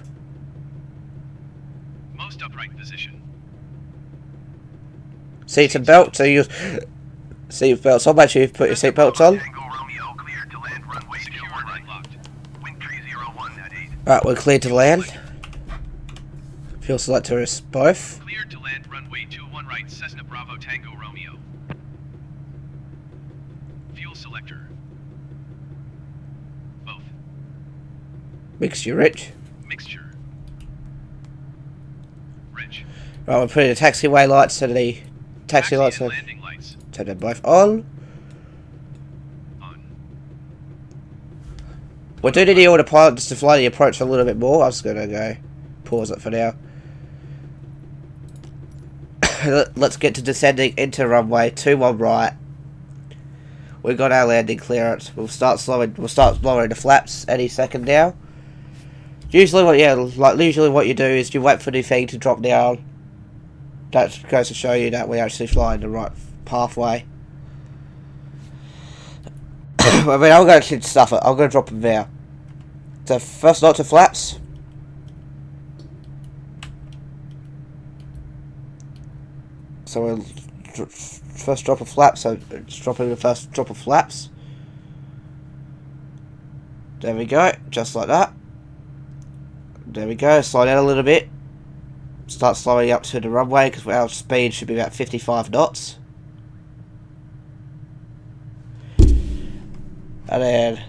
Most upright position. Seats and belts. So you seat belts on. Make sure you put your seat belts on. Tango Romeo cleared to land runway 21 right. Locked. Wind tree 01 at 8. Alright, we're cleared to land. Fuel selector is both. Cleared to land runway 21 right, Cessna Bravo Tango Romeo. Fuel selector. Both. Mixture rich. Mixture. Rich. Right, we're putting the taxiway lights to the taxi lights. and landing lights. Turn them both on. On. We do need the autopilot just to fly the approach a little bit more. I'm just gonna go pause it for now. Let's get to descending into runway 21 right. We've got our landing clearance. We'll start lowering the flaps any second now. Usually what you do is you wait for the thing to drop down. That goes to show you that we actually fly in the right pathway. I mean, I'm going to stuff it. I'm going to drop them now. So first not to flaps. So we'll first drop of flaps. So it's dropping the first drop of flaps. There we go, just like that. There we go. Slide out a little bit. Start slowing up to the runway because our speed should be about 55 knots. And then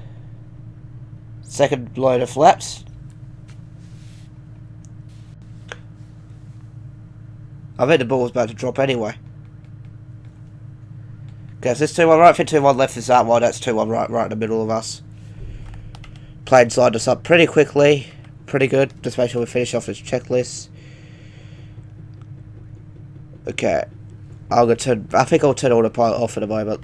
second load of flaps. I bet the ball was about to drop anyway. Okay, so this 2-1 right, fit 2-1 left is that one, that's 2-1 right in the middle of us. Plane slide us up pretty quickly. Pretty good. Just make sure we finish off this checklist. Okay. I think I'll turn autopilot off in a moment.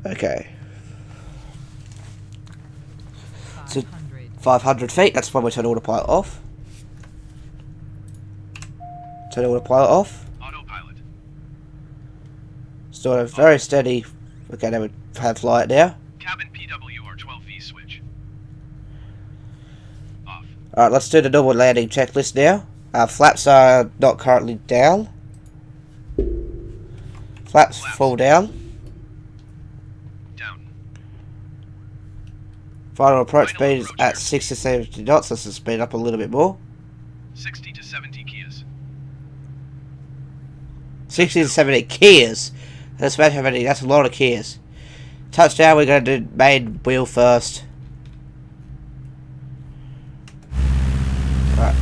Okay. So 500 feet, that's when we turn autopilot off. Turn autopilot off. Autopilot. Still a very steady. Okay, now we have flight now. Cabin PWR 12V switch. Off. Alright, let's do the normal landing checklist now. Flaps are not currently down. Flaps fall down. Down. Final approach speed is at 60 to 70 knots. Let's just speed up a little bit more. 60 to 70 Kias. 60 to 70 Kias. That's about how many. That's a lot of Kias. Touchdown. We're going to do main wheel first. Right.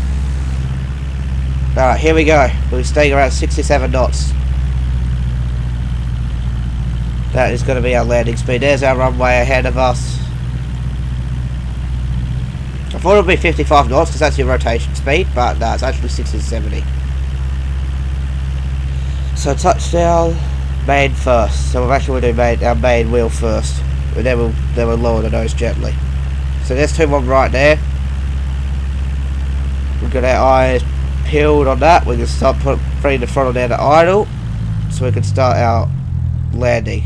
Alright, here we go. We're staying around 67 knots. That is going to be our landing speed. There's our runway ahead of us. I thought it would be 55 knots because that's your rotation speed, but no, it's actually 60 to 70. So touchdown, main first. So we're actually going to do our main wheel first, and then we'll lower the nose gently. So there's 2-1 right there. We've got our eyes peeled on that. We can start bringing the throttle down to idle, so we can start our landing.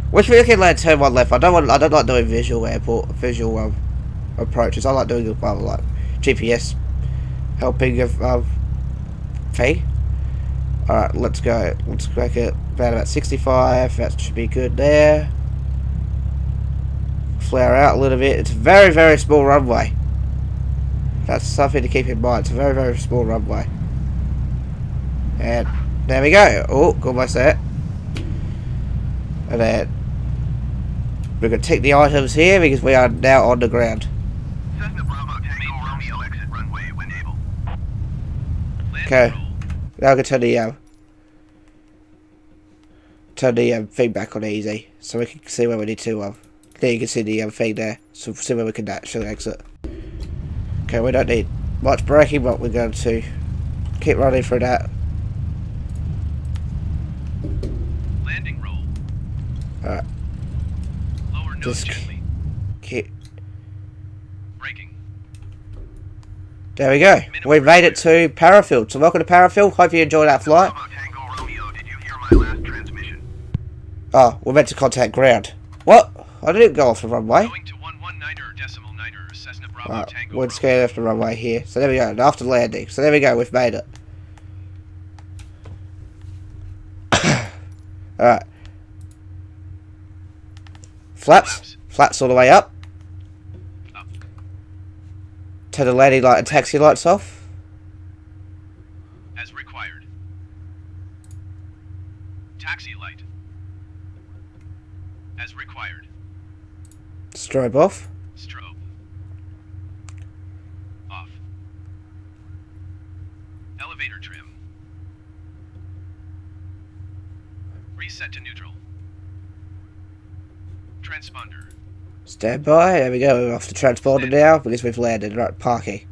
Which we can land turn 1 left. I don't like doing visual approaches. I like doing like GPS helping of thing. Alright, let's go. Let's make it about 65. That should be good there. Flare out a little bit. It's a very, very small runway. That's something to keep in mind. It's a very, very small runway. And there we go. Oh, almost there. And then We're going to take the items here because we are now on the ground. Cessna Bravo Tango Romeo exit runway when able. Okay. Now I can turn the feedback on easy, so we can see where we need to. There you can see the thing there, so see where we can actually exit. Okay, we don't need much braking, but we're going to keep running through that. Landing roll. Alright. Lower nose Just gently. keep. Braking. There we go. We made it to Parafield. So welcome to Parafield. Hope you enjoyed that flight. Bravo Tango Romeo, did you hear my last transmission? Oh, we're meant to contact ground. What? I didn't go off the runway. Going to 119er decimal niner, Cessna Bravo Right, Tango we're Romeo. scared off the runway here. So there we go. After landing. So there we go. We've made it. Alright. Flaps all the way up. Up. Turn the landing light and taxi lights off. As required. Taxi light. As required. Strobe off. Strobe. Off. Elevator trim. Reset to neutral. Transponder. Stand by. There we go. We're off the transponder now because we've landed. Right, parking.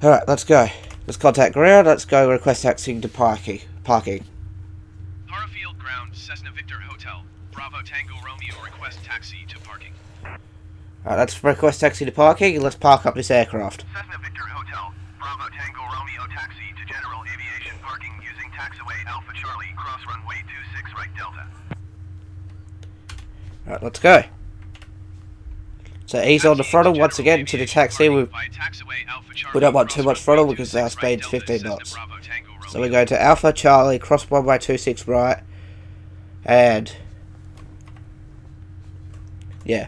Alright, let's go. Let's contact ground. Let's go request taxiing to parking. Parafield ground, Cessna Victor Hotel. Bravo Tango Romeo request taxi to parking. Alright, let's request taxi to parking and let's park up this aircraft. Cessna Victor Hotel. Bravo Tango Romeo taxi to general aviation parking using taxiway Alpha Charlie, cross runway 26 right Delta. Alright, let's go. So ease on the throttle once again to the taxi. We don't want too much throttle because our speed's 15 knots. So we go to Alpha Charlie, cross runway 26 right, and yeah,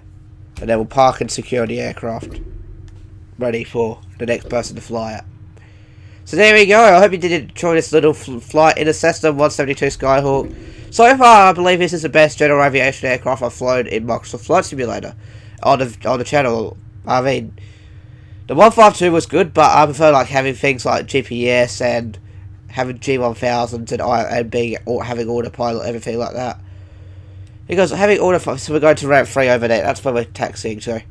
and then we'll park and secure the aircraft, ready for the next person to fly it. So there we go. I hope you did enjoy this little flight in a Cessna 172 Skyhawk. So far, I believe this is the best general aviation aircraft I've flown in Microsoft Flight Simulator on the channel. I mean, the 152 was good, but I prefer like having things like GPS and having G1000s and being having autopilot, everything like that. Because having autopilot, so we're going to ramp 3 over there. That's where we're taxiing to.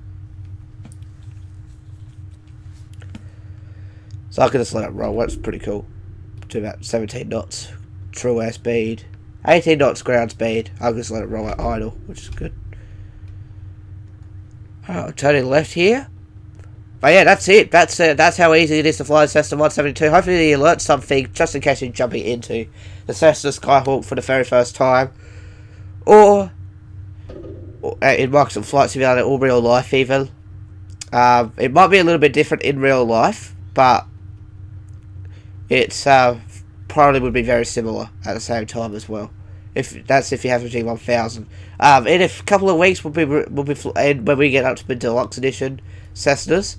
So I can just let it roll. That's pretty cool. To about 17 knots, true air speed. 18 knots ground speed. I'll just let it roll at idle, which is good. Alright, turning left here. But yeah, that's it. That's how easy it is to fly a Cessna 172. Hopefully you learnt something, just in case you're jumping into the Cessna Skyhawk for the very first time. Or in Microsoft Flight Simulator, or real life even. It might be a little bit different in real life, but it's probably would be very similar at the same time as well. If you have a G1000. In a couple of weeks when we get up to the deluxe edition Cessnas,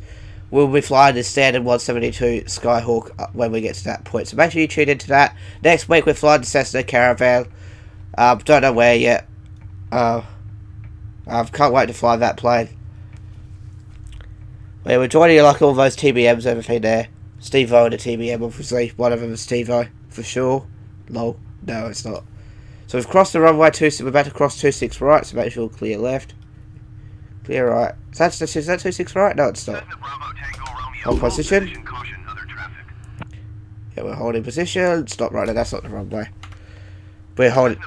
we'll be flying the standard 172 Skyhawk when we get to that point. So make sure you tune into that. Next week we're flying the Cessna Caravan. Don't know where yet. I can't wait to fly that plane. Yeah, we're joining like all those TBMs, everything there. Steve-O and a TBM, obviously. One of them is Steve-O, for sure. Lol. No, it's not. So we've crossed the runway 26. We're about to cross 26 right, so make sure we'll clear left. Clear right. Is that 26 right? No, it's not. Hold position. Yeah, we're holding position. It's not right. No, that's not the runway. We're holding.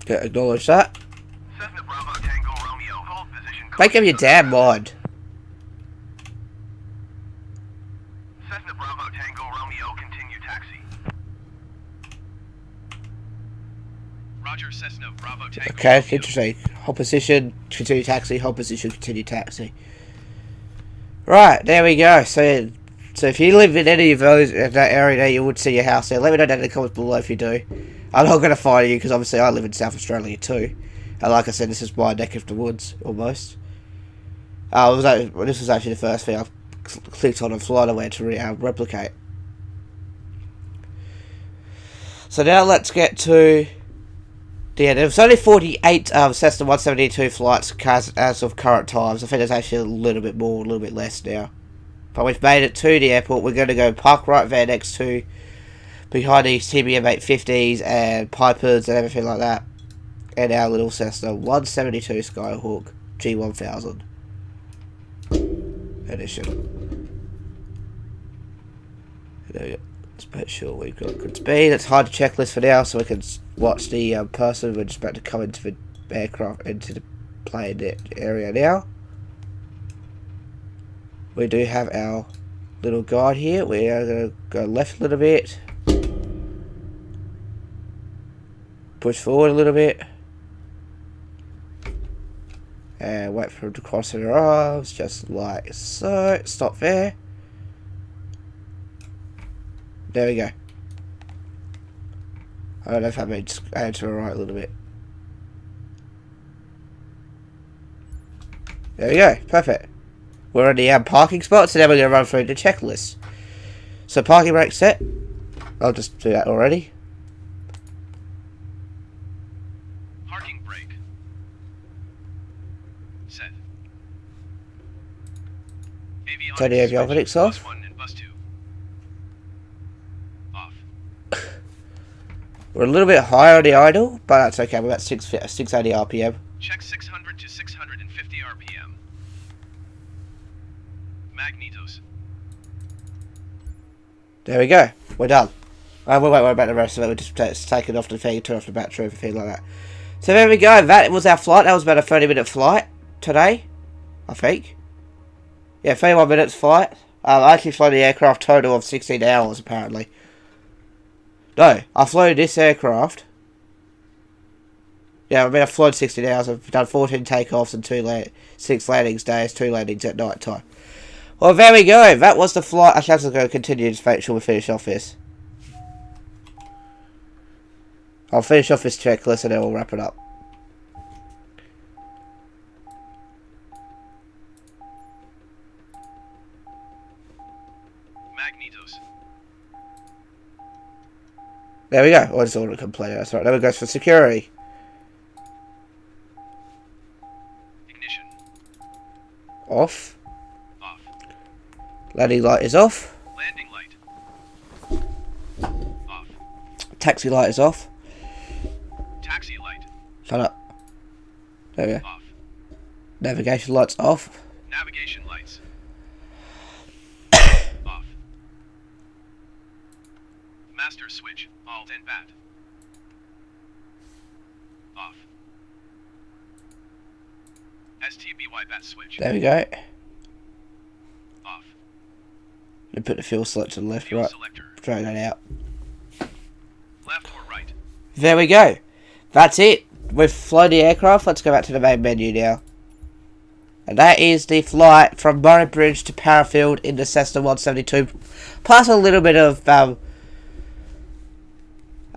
Okay, acknowledge that. Make up your damn mind. Cessna Bravo Tango Romeo, continue taxi. Roger, Cessna Bravo Tango Okay, Romeo. interesting. Hold position, continue taxi, hold position, continue taxi. Right, there we go. So if you live in any of those in that area there, you would see your house there. Let me know down in the comments below if you do. I'm not going to find you because obviously I live in South Australia too. And like I said, this is my neck of the woods, almost. This was actually the first thing I clicked on and flight away to replicate. So now let's get to the end. There's only 48 Cessna 172 flights as of current times. I think there's actually a little bit more, a little bit less now. But we've made it to the airport. We're going to go park right there next to behind these TBM 850s and Pipers and everything like that. And our little Cessna 172 Skyhawk G1000 edition. There we go. Let's make sure we've got good speed. It's hard to checklist for now, so we can watch the person. We're just about to come into the aircraft, into the plane area now. We do have our little guide here. We are going to go left a little bit. Push forward a little bit. And wait for him to cross their arms, just like so. Stop there. There we go. I don't know if I made add to the right a little bit. There we go. Perfect. We're in the parking spot, so now we're going to run through the checklist. So parking brake set. I'll just do that already. Parking brake. Set. Turn the avionics off. Bus 1 and bus 2. Off. We're a little bit higher on the idle, but that's okay. We're at 680 RPM. Check 600 to 650 RPM. Magnetos. There we go. We're done. We won't worry about the rest of it. We'll just take it off the thing, turn off the battery, everything like that. So there we go. That was our flight. That was about a 30-minute flight today, I think. Yeah, 31 minutes flight. I actually flew the aircraft total of 16 hours, apparently. No, I flew this aircraft. Yeah, I mean, I've flown 16 hours. I've done 14 takeoffs and 6 landings days, 2 landings at night time. Well, there we go. That was the flight. Actually, I'm going to continue to make sure we finish off this. I'll finish off this checklist and then we'll wrap it up. Magnetos. There we go. Oh, it's all completed. That's right. Then it goes for security. Ignition. Off. Off. Landing light is off. Landing light. Off. Taxi light is off. Taxi light. Shut up. There we go. Off. Navigation lights off. Navigation lights. Off. Master switch. Alt and bat. Off. STBY bat switch. There we go. Off. We put the fuel select to the left, Fuel right. selector. Drag that out. Left or right. There we go. That's it. We've flown the aircraft. Let's go back to the main menu now. And that is the flight from Murray Bridge to Parafield in the Cessna 172. Plus a little bit of a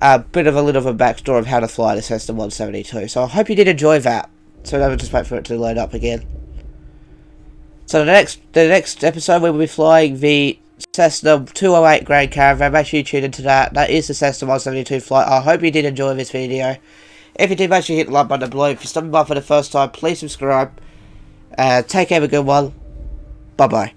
little backstory of how to fly the Cessna 172. So I hope you did enjoy that. So now we'll just wait for it to load up again. So the next episode we will be flying the Cessna 208 Grand Caravan. Make sure you tune into that. That is the Cessna 172 flight. I hope you did enjoy this video. If you did, make sure you hit the like button below. If you're stopping by for the first time, please subscribe. Take care, have a good one. Bye bye.